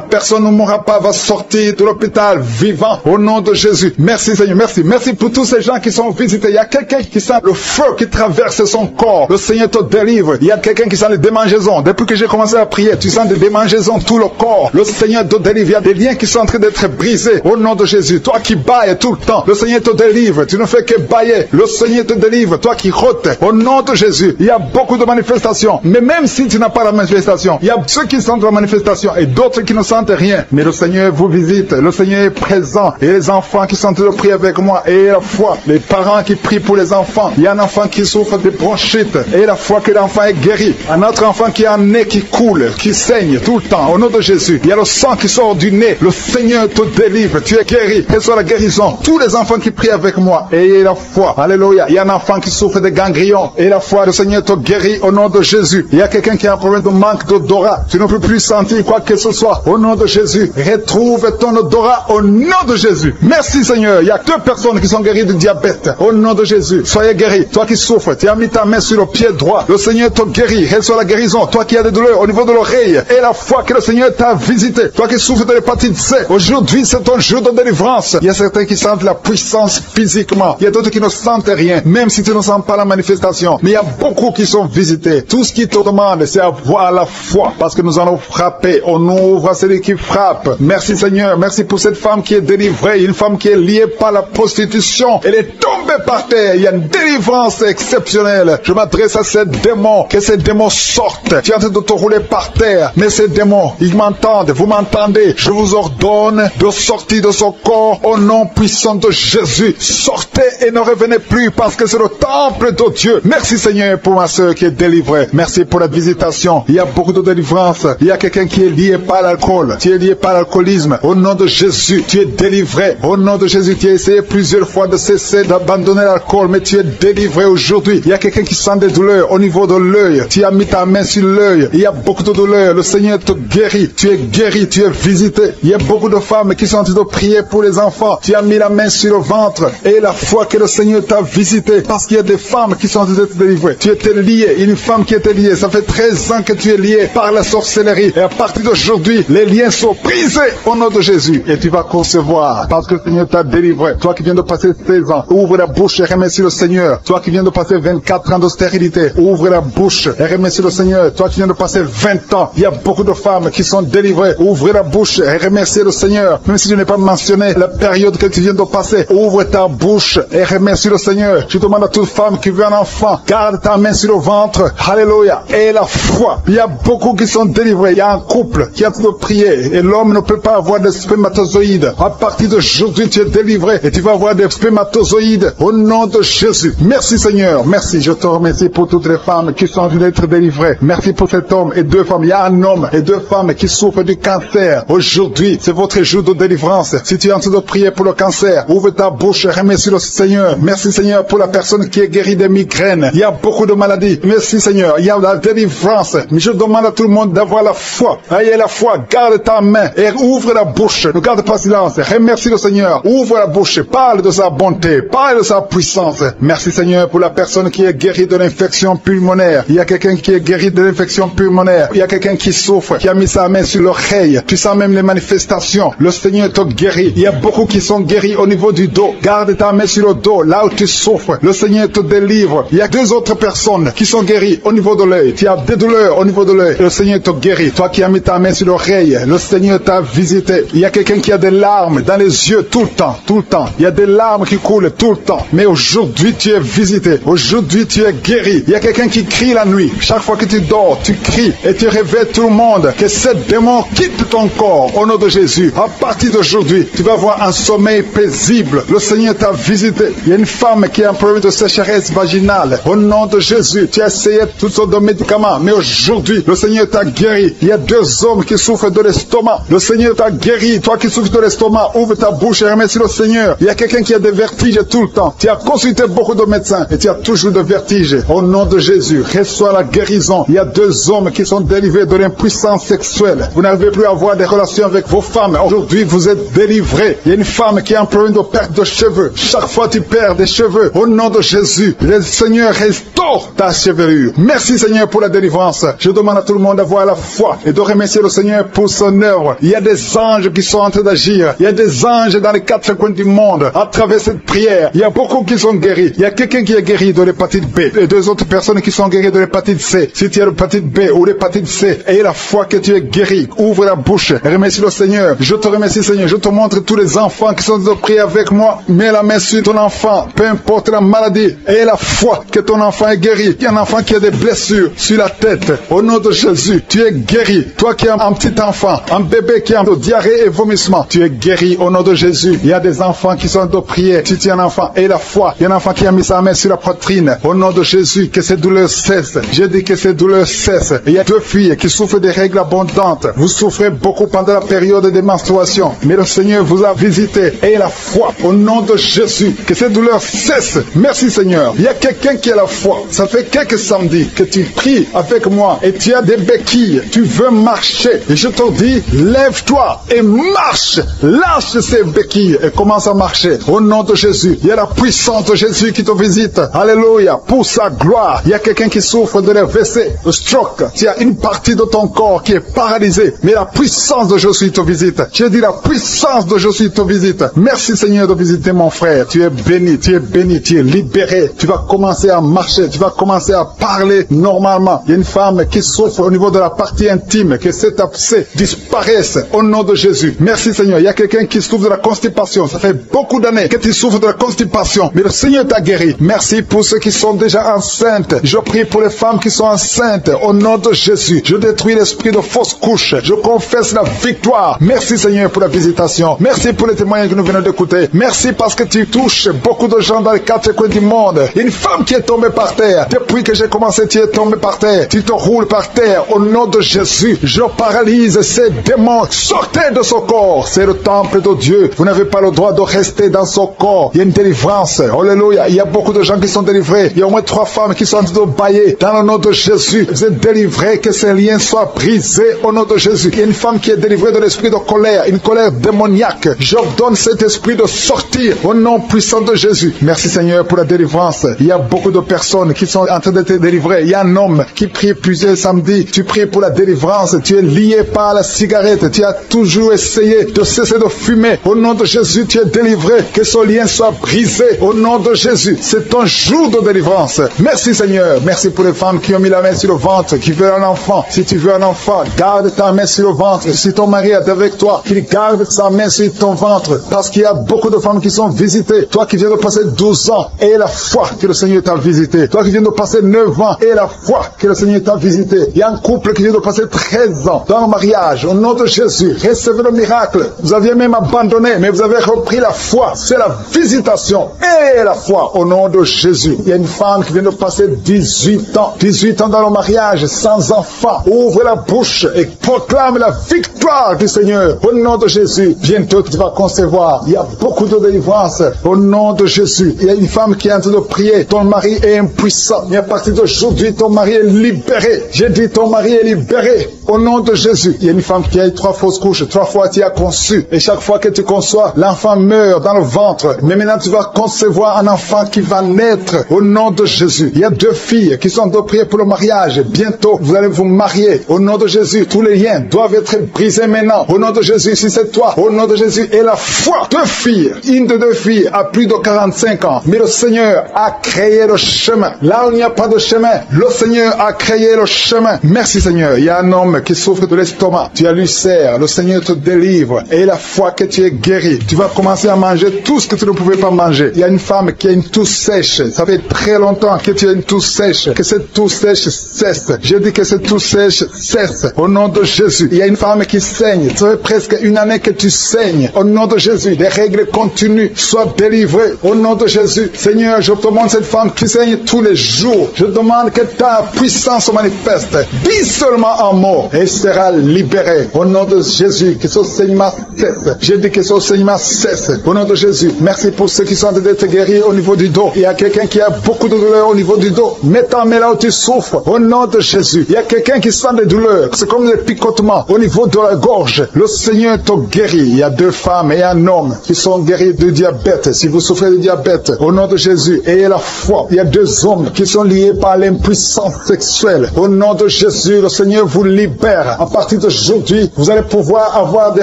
personne ne mourra pas, va sortir de l'hôpital vivant. Au nom de Jésus. Merci Seigneur, merci. Merci pour tous ces gens qui sont visités. Il y a quelqu'un qui sent le feu qui traverse son corps. Le Seigneur te délivre. Il y a quelqu'un qui sent les démangeaisons. Depuis que j'ai commencé à prier, tu sens des démangeaisons tout le corps. Le Seigneur te délivre. Il y a des liens qui sont en train d'être brisés. Au nom de Jésus. Toi qui bailles tout le temps, le Seigneur te délivre. Tu ne fais que bailler. Le Seigneur te délivre. Toi qui rotes. Au nom de Jésus. Il y a beaucoup de manifestations. Mais même si tu n'as pas la manifestation, il y a ceux qui sentent la manifestation et d'autres qui ne sentent rien. Mais le Seigneur vous visite. Le Seigneur est présent. Et les enfants qui sont en train de prier avec moi. Et la foi. Les parents qui prient pour les enfants. Il y a un enfant qui souffre de bronchite. Et la foi que l'enfant est guéri. Un autre enfant qui a un nez qui coule, qui saigne tout le temps. Au nom de Jésus. Il y a le sang qui sort du nez. Le Seigneur te délivre. Tu es guéri. Reçois la guérison. Tous les enfants qui prient avec moi. Ayez la foi. Alléluia. Il y a un enfant qui souffre de ganglions. Et la foi, le Seigneur te guérit au nom de Jésus. Il y a quelqu'un qui a un problème de manque d'odorat. Tu ne peux plus sentir quoi que ce soit. Au nom de Jésus. Retrouve ton odorat au nom de Jésus. Merci Seigneur. Il y a 2 personnes qui sont guéries du diabète. Au nom de Jésus. Soyez guéris. Toi qui souffres, tu as mis ta main sur le pied droit. Le Seigneur te guérit. Reçois la guérison. Toi qui as des douleurs au niveau de l'oreille. Et la foi que le Seigneur t'a visité. Toi qui souffres de l'hépatite C. Aujourd'hui, c'est ton jour de délivrance. Il y a certains qui sentent la puissance physiquement. Il y a d'autres qui ne sentent rien. Même si tu ne sens pas la manifestation. Mais il y a beaucoup qui sont visités. Tout ce qui te demande, c'est avoir la foi. Parce que nous allons frapper. On ouvre à celui qui frappe. Merci Seigneur. Merci pour cette femme qui est délivrée. Une femme qui est liée par la prostitution. Elle est tombée par terre. Il y a une délivrance exceptionnelle. Je m'adresse à ces démons. Que ces démons sortent. Tu es en train de te rouler par terre. Mais ces démons, ils m'entendent. Vous m'entendez. Je vous ordonne de sortir de son corps au nom puissant de Jésus. Sortez et ne revenez plus parce que c'est le temple de Dieu. Merci Seigneur pour ma soeur qui est délivrée. Merci pour la visitation. Il y a beaucoup de délivrance. Il y a quelqu'un qui est lié par l'alcool. Tu es lié par l'alcoolisme. Au nom de Jésus, tu es délivré. Au nom de Jésus, tu as essayé plusieurs fois de cesser d'abandonner l'alcool, mais tu es délivré aujourd'hui. Il y a quelqu'un qui sent des douleurs au niveau de l'œil. Tu as mis ta main sur l'œil. Il y a beaucoup de douleurs. Le Seigneur te guérit. Tu es guéri. Tu es visité. Il y a beaucoup de femmes qui sont en train de prier pour les enfants. Tu as mis la main sur le ventre. Et la foi que le Seigneur t'a visité. Parce qu'il y a des femmes qui sont en train d'être délivrées. Tu étais lié. Une femme qui était liée Ça fait 13 ans que tu es lié par la sorcellerie. Et à partir d'aujourd'hui, les liens sont brisés au nom de Jésus. Et tu vas concevoir parce que le Seigneur t'a délivré. Toi qui viens de passer 16 ans, ouvre la bouche et remercie le Seigneur. Toi qui viens de passer 24 ans de stérilité, ouvre la bouche et remercie le Seigneur. Toi qui viens de passer 20 ans, il y a beaucoup de femmes qui sont délivrées. Ouvre la bouche et remercie le Seigneur. Même si je n'ai pas mentionné la période que tu viens de passer, ouvre ta bouche et remercie le Seigneur. Je demande à toute femme qui veut un enfant, garde ta main sur le ventre. Alléluia. Et la foi. Il y a beaucoup qui sont délivrés. Il y a un couple qui est en train de prier et l'homme ne peut pas avoir de spermatozoïdes. À partir d'aujourd'hui, tu es délivré et tu vas avoir des spermatozoïdes au nom de Jésus. Merci Seigneur. Merci. Je te remercie pour toutes les femmes qui sont en train d'être délivrées. Merci pour cet homme et 2 femmes. Il y a un homme et 2 femmes qui souffrent du cancer. Aujourd'hui, c'est votre jour de délivrance. Si tu es en train de prier pour le cancer, ouvre ta bouche et remercie le Seigneur. Merci Seigneur pour la personne qui est guérie des migraines. Il y a beaucoup de maladies. Merci Seigneur. Il y a la délivrance. Mais je demande à tout le monde d'avoir la foi. Ayez la foi. Garde ta main et ouvre la bouche. Ne garde pas silence. Remercie le Seigneur. Ouvre la bouche. Parle de sa bonté. Parle de sa puissance. Merci Seigneur pour la personne qui est guérie de l'infection pulmonaire. Il y a quelqu'un qui est guéri de l'infection pulmonaire. Il y a quelqu'un qui souffre, qui a mis sa main sur l'oreille. Tu sens même les manifestations. Le Seigneur te guérit. Il y a beaucoup qui sont guéris au niveau du dos. Garde ta main sur le dos, là où tu souffres. Le Seigneur te délivre. Il y a 2 autres personnes qui sont guéries au niveau de l'œil. Tu as des douleurs au niveau de l'œil. Le Seigneur te guérit. Toi qui as mis ta main sur l'oreille, le Seigneur t'a visité. Il y a quelqu'un qui a des larmes dans les yeux tout le temps, tout le temps. Il y a des larmes qui coulent tout le temps. Mais aujourd'hui, tu es visité. Aujourd'hui, tu es guéri. Il y a quelqu'un qui crie la nuit. Chaque fois que tu dors, tu cries et tu réveilles tout le monde. Que ce démon quitte ton corps au nom de Jésus. À partir d'aujourd'hui, tu vas avoir un sommeil paisible. Le Seigneur t'a visité. Il y a une femme qui a un problème de sécheresse vaginale. Au nom de Jésus, tu as essayé toutes sortes de médicaments. Mais aujourd'hui, le Seigneur t'a guéri. Il y a 2 hommes qui souffrent de l'estomac. Le Seigneur t'a guéri. Toi qui souffres de l'estomac, ouvre ta bouche et remercie le Seigneur. Il y a quelqu'un qui a des vertiges tout le temps. Tu as consulté beaucoup de médecins et tu as toujours des vertiges. Au nom de Jésus, reçois la guérison. Il y a 2 hommes qui sont délivrés de l'impuissance sexuelle. Vous n'arrivez plus à avoir des relations avec vos femmes. Aujourd'hui, vous êtes délivrés. Il y a une femme qui a un problème de perte de cheveux. Chaque fois tu perds des cheveux. Au nom de Jésus, le Seigneur restaure ta chevelure. Merci Seigneur pour la délivrance. Je demande à tout le monde d'avoir la foi et de remercier le Seigneur pour son œuvre. Il y a des anges qui sont en train d'agir. Il y a des anges dans les 4 coins du monde. À travers cette prière, il y a beaucoup qui sont guéris. Il y a quelqu'un qui est guéri de l'hépatite B et 2 autres personnes qui sont guéries de l'hépatite C. Si tu as l'hépatite B ou l'hépatite C, aie la foi que tu es guéri. Ouvre la bouche et remercie le Seigneur. Je te remercie Seigneur. Je te montre tous les enfants qui sont de prier avec moi. Mets la main sur ton enfant, peu importe la maladie. Aie la foi que ton enfant est guéri. Il y a un enfant qui a des blessures sur la tête. Au nom de Jésus, tu es guéri. Toi qui as un petit enfant, un bébé qui a de diarrhée et vomissement, tu es guéri au nom de Jésus. Il y a des enfants qui sont de prier. Si tu es un enfant, aie la foi. Il y a un enfant qui a mis sa main sur la poitrine. Au nom de Jésus, que ces douleurs cessent. Je dis que ces douleurs cessent. Il y a 2 filles qui souffrent des règles abondantes. Vous souffrez beaucoup pendant la période de menstruation. Mais le Seigneur vous a visité. Ayez la foi au nom de Jésus. Que ces douleurs cessent. Merci Seigneur. Il y a quelqu'un qui a la foi. Ça fait quelques samedis que tu pries avec moi et tu as des béquilles. Tu veux marcher. Et je te dis, lève-toi et marche. Lâche ces béquilles et commence à marcher. Au nom de Jésus. Il y a la puissance de Jésus qui te visite. Alléluia. Pour sa gloire. Il y a quelqu'un qui souffre de l'AVC, de stroke. Tu as une partie de ton corps qui est paralysée. Mais la puissance de Jésus te visite. Je dis la puissance de Jésus te visite. Merci Seigneur de visiter mon frère. Tu es béni, tu es béni, tu es libéré. Tu vas commencer à marcher. Tu vas commencer à parler normalement. Il y a une femme qui souffre au niveau de la partie intime. Que cet abcès disparaisse au nom de Jésus. Merci Seigneur. Il y a quelqu'un qui souffre de la constipation. Ça fait beaucoup d'années que tu souffres de la constipation. Mais le Seigneur t'a guéri. Merci pour ceux qui sont déjà enceintes. Je prie pour les femmes qui sont enceintes. Au nom de Jésus. Je détruis l'esprit de fausse couche. Je confesse la victoire. Merci Seigneur pour la visitation. Merci pour les témoignages que nous venons d'écouter. Merci parce que tu touches beaucoup de gens dans les 4 coins du monde. Une femme qui est tombée par terre. Depuis que j'ai commencé, tu es tombée par terre. Tu te roules par terre. Au nom de Jésus, je paralyse ces démons. Sortez de son corps. C'est le temple de Dieu. Vous n'avez pas le droit de rester dans son corps. Il y a une délivrance. Alléluia. Il y a beaucoup de gens qui sont délivrés. Il y a au moins 3 femmes qui sont en train de bailler. Dans le nom de Jésus, vous êtes délivrés. Que ces liens soient brisés au nom de Jésus. Il y a une femme qui est délivrée de l'esprit de colère. Une colère démoniaque. J'ordonne cet esprit de sortir au nom puissant de Jésus. Merci Seigneur pour la délivrance. Il y a beaucoup de personnes qui sont en train d'être délivrées. Il y a un homme homme qui prie plusieurs samedis. Tu pries pour la délivrance. Tu es lié par la cigarette. Tu as toujours essayé de cesser de fumer. Au nom de Jésus, tu es délivré. Que ce lien soit brisé. Au nom de Jésus, c'est ton jour de délivrance. Merci Seigneur. Merci pour les femmes qui ont mis la main sur le ventre, qui veulent un enfant. Si tu veux un enfant, garde ta main sur le ventre. Si ton mari est avec toi, qu'il garde sa main sur ton ventre. Parce qu'il y a beaucoup de femmes qui sont visitées. Toi qui viens de passer 12 ans, et la foi que le Seigneur t'a visité. Toi qui viens de passer 9 ans, et la foi que le Seigneur t'a visité. Il y a un couple qui vient de passer 13 ans dans le mariage. Au nom de Jésus, recevez le miracle. Vous aviez même abandonné, mais vous avez repris la foi. C'est la visitation et la foi au nom de Jésus. Il y a une femme qui vient de passer 18 ans dans le mariage, sans enfant. Ouvre la bouche et proclame la victoire du Seigneur. Au nom de Jésus, bientôt tu vas concevoir. Il y a beaucoup de délivrance au nom de Jésus. Il y a une femme qui est en train de prier. Ton mari est impuissant. Mais à partir d'aujourd'hui, ton mari est libéré. J'ai dit ton mari est libéré. Au nom de Jésus. Il y a une femme qui a eu 3 fausses couches. 3 fois tu as conçu. Et chaque fois que tu conçois, l'enfant meurt dans le ventre. Mais maintenant tu vas concevoir un enfant qui va naître. Au nom de Jésus. Il y a 2 filles qui sont de prier pour le mariage. Bientôt, vous allez vous marier. Au nom de Jésus, tous les liens doivent être brisés maintenant. Au nom de Jésus, si c'est toi, au nom de Jésus, et la foi. 2 filles. Une de 2 filles a plus de 45 ans. Mais le Seigneur a créé le chemin. Là où il n'y a pas de chemin, le Seigneur a créé le chemin. Merci Seigneur. Il y a un homme qui souffre de l'estomac. Tu as l'ulcère. Le Seigneur te délivre. Et la foi que tu es guéri. Tu vas commencer à manger tout ce que tu ne pouvais pas manger. Il y a une femme qui a une toux sèche. Ça fait très longtemps que tu as une toux sèche. Que cette toux sèche cesse. Je dis que cette toux sèche cesse. Au nom de Jésus. Il y a une femme qui saigne. Ça fait presque 1 année que tu saignes. Au nom de Jésus. Des règles continues. Sois délivré. Au nom de Jésus. Seigneur, je te demande cette femme qui saigne tous les jours. Je demande que ta puissance se manifeste. Dis seulement un mot et sera libéré. Au nom de Jésus. Que ce saignement cesse. Je dis que ce saignement cesse. Au nom de Jésus. Merci pour ceux qui sont en train d'être guéris au niveau du dos. Il y a quelqu'un qui a beaucoup de douleurs au niveau du dos. Mets ta main là où tu souffres. Au nom de Jésus. Il y a quelqu'un qui sent des douleurs. C'est comme des picotements au niveau de la gorge. Le Seigneur te guérit. Il y a 2 femmes et un homme qui sont guéris de diabète. Si vous souffrez de diabète, au nom de Jésus, ayez la foi. Il y a 2 hommes qui sont liés par l'impuissance sexuelle. Au nom de Jésus, le Seigneur vous libère. À partir d'aujourd'hui, vous allez pouvoir avoir des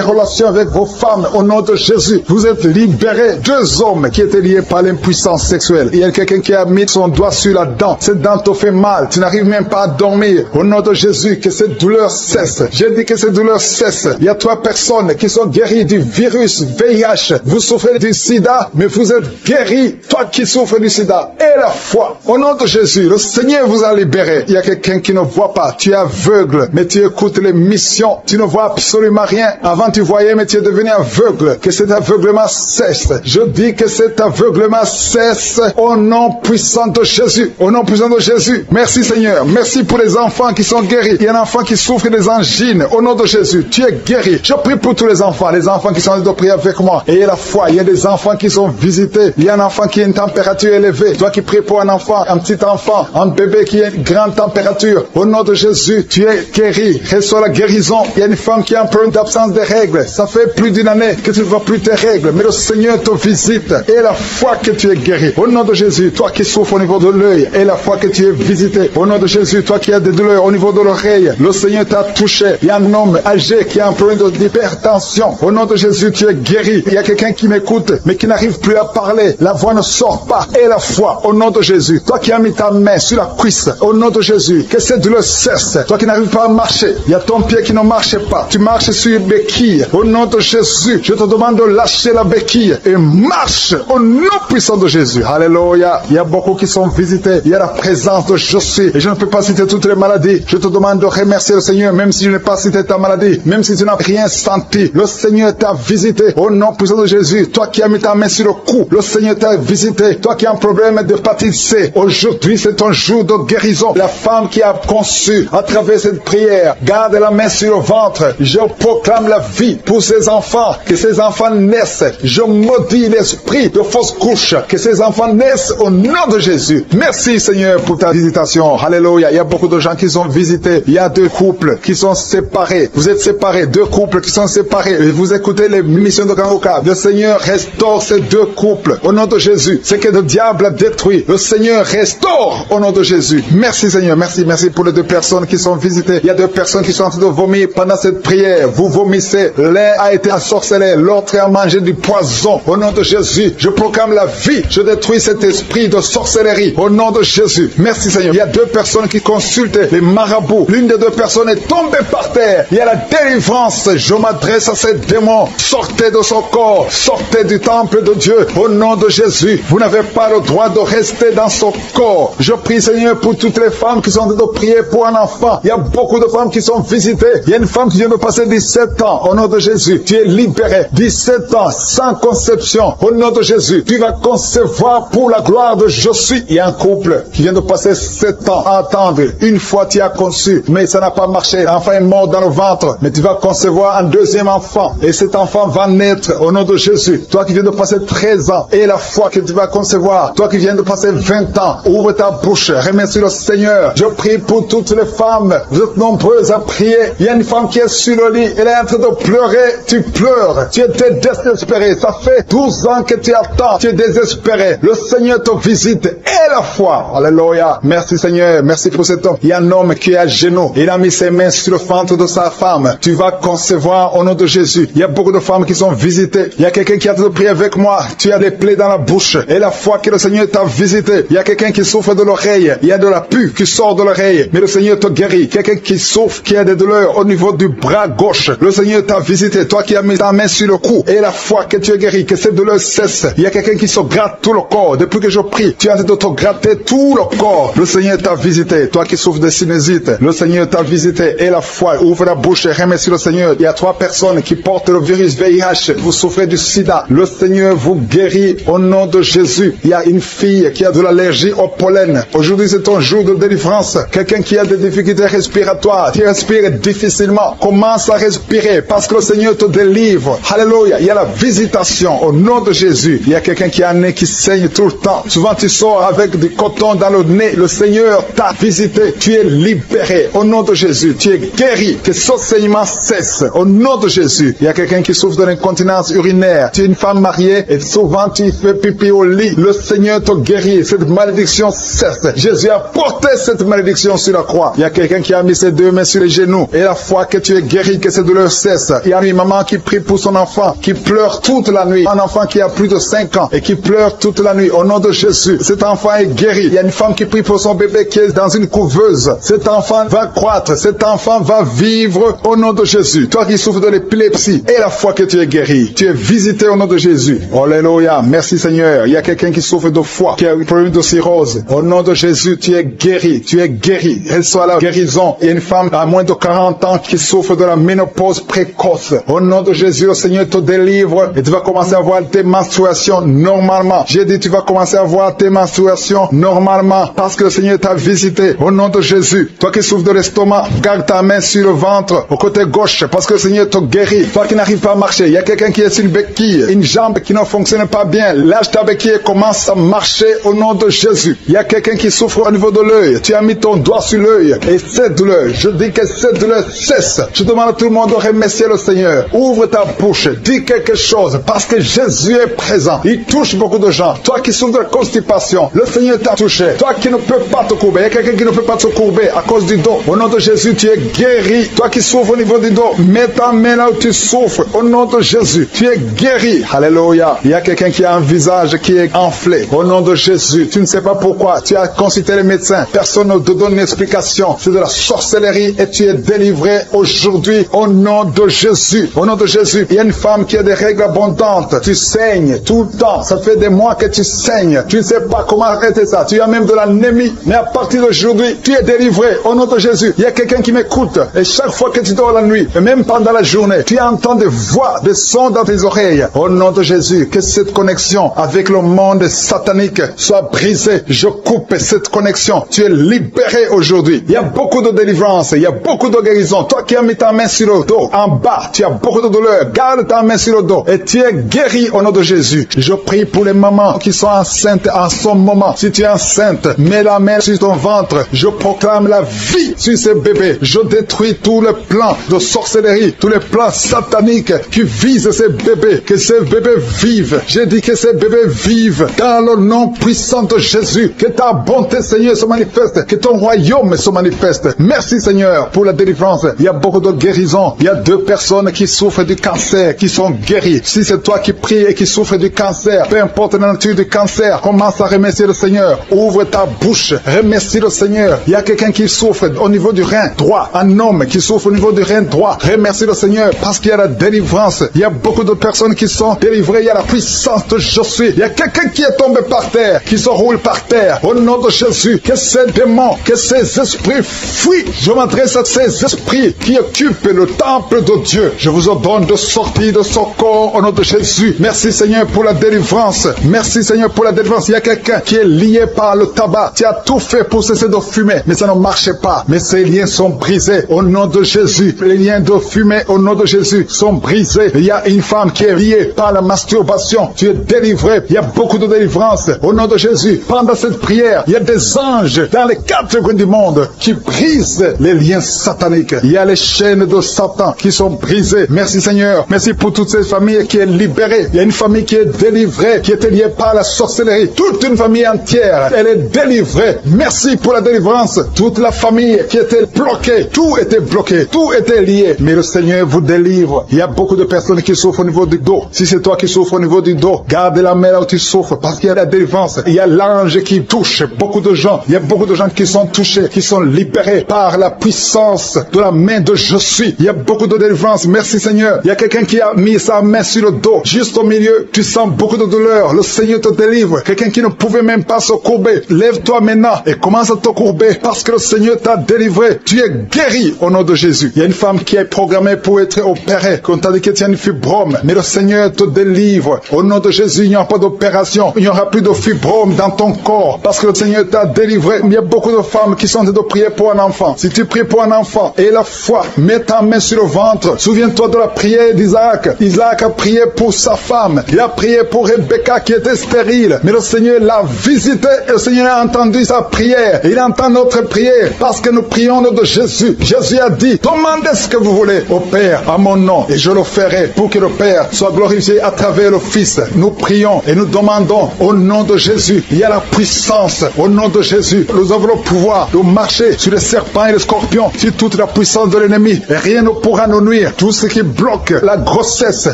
relations avec vos femmes. Au nom de Jésus, vous êtes libérés. 2 hommes qui étaient liés par l'impuissance sexuelle. Il y a quelqu'un qui a mis son doigt sur la dent. Cette dent te fait mal. Tu n'arrives même pas à dormir. Au nom de Jésus, que cette douleur cesse. J'ai dit que cette douleur cesse. Il y a 3 personnes qui sont guéries du virus VIH. Vous souffrez du sida, mais vous êtes guéris. Toi qui souffres du sida, et la foi. Au nom de Jésus, le Seigneur vous a libéré. Il y a quelqu'un qui ne voit pas. Tu es aveugle, mais tu écoutes les missions. Tu ne vois absolument rien. Avant tu voyais, mais tu es devenu aveugle. Que cet aveuglement cesse. Je dis que cet aveuglement cesse au nom puissant de Jésus. Au nom puissant de Jésus. Merci Seigneur. Merci pour les enfants qui sont guéris. Il y a un enfant qui souffre des angines. Au nom de Jésus, tu es guéri. Je prie pour tous les enfants qui sont en train de prier avec moi. Ayez la foi. Il y a des enfants qui sont visités. Il y a un enfant qui a une température élevée. Toi qui pries pour un enfant, un petit enfant, un bébé qui a une grande température. Au nom de Jésus, tu es guéri. Reçois la guérison. Il y a une femme qui a un problème d'absence de règles. Ça fait plus d'1 année que tu ne vois plus tes règles. Mais le Seigneur te visite. Et la foi que tu es guéri. Au nom de Jésus, toi qui souffres au niveau de l'œil. Et la foi que tu es visité. Au nom de Jésus, toi qui as des douleurs au niveau de l'oreille. Le Seigneur t'a touché. Il y a un homme âgé qui a un problème d'hypertension. Au nom de Jésus, tu es guéri. Il y a quelqu'un qui m'écoute, mais qui n'arrive plus à parler. La voix ne sort pas. Et la foi, au nom de Jésus. Toi qui as mis ta main sur la cuisse. Au nom de Jésus. Que cette douleur cesse. Toi qui n'arrives pas à marcher. Il y a ton pied qui ne marche pas. Tu marches sur une béquille. Au nom de Jésus, je te demande de lâcher la béquille et marche au nom puissant de Jésus. Alléluia. Il y a beaucoup qui sont visités. Il y a la présence de je suis. Et je ne peux pas citer toutes les maladies. Je te demande de remercier le Seigneur, même si je n'ai pas cité ta maladie, même si tu n'as rien senti. Le Seigneur t'a visité au nom puissant de Jésus. Toi qui as mis ta main sur le cou, le Seigneur t'a visité. Toi qui as un problème d'hépatite C, aujourd'hui c'est ton jour de guérison. La femme qui a conçu à travers cette prière, Seigneur, garde la main sur le ventre. Je proclame la vie pour ces enfants, que ces enfants naissent. Je maudis l'esprit de fausse couche, que ces enfants naissent au nom de Jésus. Merci Seigneur pour ta visitation. Alléluia. Il y a beaucoup de gens qui sont visités. Il y a 2 couples qui sont séparés. Vous êtes séparés, 2 couples qui sont séparés. Et vous écoutez les missions de Kangoka. Le Seigneur restaure ces 2 couples au nom de Jésus. Ce que le diable a détruit, le Seigneur restaure au nom de Jésus. Merci Seigneur. Merci pour les 2 personnes qui sont visitées. Il y a 2 personnes qui sont en train de vomir pendant cette prière. Vous vomissez. L'un a été ensorcelé, l'autre a mangé du poison. Au nom de Jésus, je proclame la vie. Je détruis cet esprit de sorcellerie. Au nom de Jésus. Merci Seigneur. Il y a 2 personnes qui consultent les marabouts. L'une des 2 personnes est tombée par terre. Il y a la délivrance. Je m'adresse à ces démons. Sortez de son corps. Sortez du temple de Dieu. Au nom de Jésus. Vous n'avez pas le droit de rester dans son corps. Je prie Seigneur pour toutes les femmes qui sont en train de prier pour un enfant. Il y a beaucoup de femmes qui sont visitées. Il y a une femme qui vient de passer 17 ans. Au nom de Jésus. Tu es libéré. 17 ans sans conception. Au nom de Jésus. Tu vas concevoir pour la gloire de Je suis. Il y a un couple qui vient de passer 7 ans à attendre. Une fois tu as conçu, mais ça n'a pas marché. L'enfant est mort dans le ventre. Mais tu vas concevoir un 2e enfant. Et cet enfant va naître au nom de Jésus. Toi qui viens de passer 13 ans. Et la foi que tu vas concevoir. Toi qui viens de passer 20 ans. Ouvre ta bouche. Remercie le Seigneur. Je prie pour toutes les femmes. Vous êtes nombreuses à prier. Il y a une femme qui est sur le lit. Elle est en train de pleurer. Tu pleures. Tu étais désespéré. Ça fait 12 ans que tu attends. Tu es désespéré. Le Seigneur te visite. Et la foi. Alléluia. Merci Seigneur. Merci pour cet homme. Il y a un homme qui est à genoux. Il a mis ses mains sur le ventre de sa femme. Tu vas concevoir au nom de Jésus. Il y a beaucoup de femmes qui sont visitées. Il y a quelqu'un qui a de prier avec moi. Tu as des plaies dans la bouche. Et la foi que le Seigneur t'a visité. Il y a quelqu'un qui souffre de l'oreille. Il y a de la pus qui sort de l'oreille. Mais le Seigneur te guérit. Quelqu'un qui souffre, qui a des douleurs au niveau du bras gauche. Le Seigneur t'a visité. Toi qui as mis ta main sur le cou. Et la foi que tu es guéri. Que cette douleur cesse. Il y a quelqu'un qui se gratte tout le corps. Depuis que je prie, tu es en train de te gratter tout le corps. Le Seigneur t'a visité. Toi qui souffres de sinusite. Le Seigneur t'a visité. Et la foi. Ouvre la bouche et remercie le Seigneur. Il y a 3 personnes qui portent le virus VIH. Vous souffrez du sida. Le Seigneur vous guérit au nom de Jésus. Il y a une fille qui a de l'allergie au pollen. Aujourd'hui, c'est un jour de délivrance. Quelqu'un qui a des difficultés respiratoires, qui respire difficilement, commence à respirer parce que le Seigneur te délivre. Alléluia. Il y a la visitation au nom de Jésus. Il y a quelqu'un qui a un nez qui saigne tout le temps. Souvent, tu sors avec du coton dans le nez. Le Seigneur t'a visité. Tu es libéré au nom de Jésus. Tu es guéri. Que ce saignement cesse au nom de Jésus. Il y a quelqu'un qui souffre de l'incontinence urinaire. Tu es une femme mariée et souvent tu fais pipi au lit. Le Seigneur te guérit. Cette malédiction cesse. Jésus a porté cette malédiction sur la croix. Il y a quelqu'un qui a mis ses 2 mains sur les genoux. Et la foi que tu es guéri, que cette douleur cesse. Il y a une maman qui prie pour son enfant, qui pleure toute la nuit. Un enfant qui a plus de 5 ans et qui pleure toute la nuit. Au nom de Jésus, cet enfant est guéri. Il y a une femme qui prie pour son bébé qui est dans une couveuse. Cet enfant va croître. Cet enfant va vivre au nom de Jésus. Toi qui souffres de l'épilepsie, et la foi que tu es guéri. Tu es visité au nom de Jésus. Alléluia. Merci Seigneur. Il y a quelqu'un qui souffre de foie, qui a un problème de cirrhose. Au nom de Jésus, tu es guéri. Tu es guéri. Reçois la guérison. Il y a une femme à moins de 40 ans qui souffre de la ménopause précoce. Au nom de Jésus, le Seigneur te délivre et tu vas commencer à voir tes menstruations normalement. J'ai dit, tu vas commencer à voir tes menstruations normalement parce que le Seigneur t'a visité. Au nom de Jésus, toi qui souffres de l'estomac, garde ta main sur le ventre, au côté gauche, parce que le Seigneur te guérit. Toi qui n'arrives pas à marcher, il y a quelqu'un qui est sur une béquille, une jambe qui ne fonctionne pas bien. Lâche ta béquille et commence à marcher au nom de Jésus. Il y a quelqu'un qui souffre au niveau de l'œil. Tu as mis ton doigt sur l'œil et cette douleur, je dis que cette douleur cesse. Je demande à tout le monde de remercier le Seigneur. Ouvre ta bouche, dis quelque chose parce que Jésus est présent. Il touche beaucoup de gens. Toi qui souffres de constipation, le Seigneur t'a touché. Toi qui ne peux pas te courber, il y a quelqu'un qui ne peut pas se courber à cause du dos. Au nom de Jésus, tu es guéri. Toi qui souffres au niveau du dos, mets ta main là où tu souffres. Au nom de Jésus, tu es guéri. Alléluia. Il y a quelqu'un qui a un visage qui est enflé. Au nom de Jésus, tu ne sais pas pourquoi. Tu as consulté les médecins. Personne ne te donne une explication. C'est de la sorcellerie et tu es délivré aujourd'hui au nom de Jésus. Au nom de Jésus, il y a une femme qui a des règles abondantes. Tu saignes tout le temps. Ça fait des mois que tu saignes. Tu ne sais pas comment arrêter ça. Tu as même de l'anémie. Mais à partir d'aujourd'hui, tu es délivré au nom de Jésus. Il y a quelqu'un qui m'écoute. Et chaque fois que tu dors la nuit, et même pendant la journée, tu entends des voix, des sons dans tes oreilles. Au nom de Jésus, que cette connexion avec le monde satanique soit brisée. Je coupe cette connexion. Tu es libéré aujourd'hui. Il y a beaucoup de délivrance. Il y a beaucoup de guérison. Toi qui as mis ta main sur le dos, en bas, tu as beaucoup de douleur. Garde ta main sur le dos et tu es guéri au nom de Jésus. Je prie pour les mamans qui sont enceintes en ce moment. Si tu es enceinte, mets la main sur ton ventre. Je proclame la vie sur ces bébés. Je détruis tous les plans de sorcellerie, tous les plans sataniques qui visent ces bébés. Que ces bébés vivent. J'ai dit que ces bébés vivent dans le nom puissant de Jésus. Que ta bonté, Seigneur, se manifeste. Que ton royaume se manifeste. Merci, Seigneur, pour la délivrance. Il y a beaucoup de guérison. Il y a 2 personnes qui souffrent du cancer, qui sont guéries. Si c'est toi qui pries et qui souffres du cancer, peu importe la nature du cancer, commence à remercier le Seigneur. Ouvre ta bouche. Remercie le Seigneur. Il y a quelqu'un qui souffre au niveau du rein droit. Un homme qui souffre au niveau du rein droit. Remercie le Seigneur parce qu'il y a la délivrance. Il y a beaucoup de personnes qui sont délivrées. Il y a la puissance de je suis. Il y a quelqu'un qui est tombé par terre, qui se roule par terre. Au nom de Jésus, que ces démons, que ces esprits fuient. Je m'adresse à ces esprits qui occupent le temple de Dieu. Je vous ordonne de sortir de ce corps au nom de Jésus. Merci Seigneur pour la délivrance. Merci Seigneur pour la délivrance. Il y a quelqu'un qui est lié par le tabac. Tu as tout fait pour cesser de fumer, mais ça ne marchait pas. Mais ces liens sont brisés au nom de Jésus. Les liens de fumée au nom de Jésus sont brisés. Il y a une femme qui est liée par la masturbation. Tu es délivré. Il y a beaucoup de délivrance au nom de Jésus. Pendant cette prière, il y a des anges dans les 4 coins du monde qui brisent les liens sataniques. Il y a les chaînes de Satan qui sont brisées. Merci Seigneur. Merci pour toutes ces familles qui est libérée. Il y a une famille qui est délivrée, qui était liée par la sorcellerie. Toute une famille entière, elle est délivrée. Merci pour la délivrance. Toute la famille qui était bloquée, tout était bloqué, tout était lié. Mais le Seigneur vous délivre. Il y a beaucoup de personnes qui souffrent au niveau du dos. Si c'est toi qui souffres au niveau du dos, garde la main là où tu souffres parce qu'il y a la délivrance. Il y a l'ange qui touche beaucoup de gens. Il y a beaucoup de gens qui sont touchés, qui sont libérés par la puissance de la main de je suis. Il y a beaucoup de délivrance. Merci Seigneur. Il y a quelqu'un qui a mis sa main sur le dos. Juste au milieu, tu sens beaucoup de douleur. Le Seigneur te délivre. Quelqu'un qui ne pouvait même pas se courber. Lève-toi maintenant et commence à te courber parce que le Seigneur t'a délivré. Tu es guéri au nom de Jésus. Il y a une femme qui est programmée pour être opérée. Qu'on t'a dit que tu as une fibrome. Mais le Seigneur te délivre. Au nom de Jésus, il n'y aura pas d'opération. Il n'y aura plus de fibrome dans ton corps parce que le Seigneur t'a délivré. Il y a beaucoup de femmes qui sont en train de prier pour un enfant. Si tu pries pour un enfant et la foi, mets ta main sur le ventre. Souviens-toi de la prière d'Isaac. Isaac a prié pour sa femme. Il a prié pour Rebecca qui était stérile. Mais le Seigneur l'a visité et le Seigneur a entendu sa prière. Et il entend notre prière parce que nous prions au nom de Jésus. Jésus a dit, demandez ce que vous voulez au Père à mon nom et je le ferai pour que le Père soit glorifié à travers le Fils. Nous prions et nous demandons au nom de Jésus. Il y a la puissance au nom de Jésus. Nous avons le pouvoir de marcher sur les serpents et les scorpions, sur toute la puissance de l'ennemi. Et rien ne pourra nous nuire. Tout ce qui bloque la grossesse,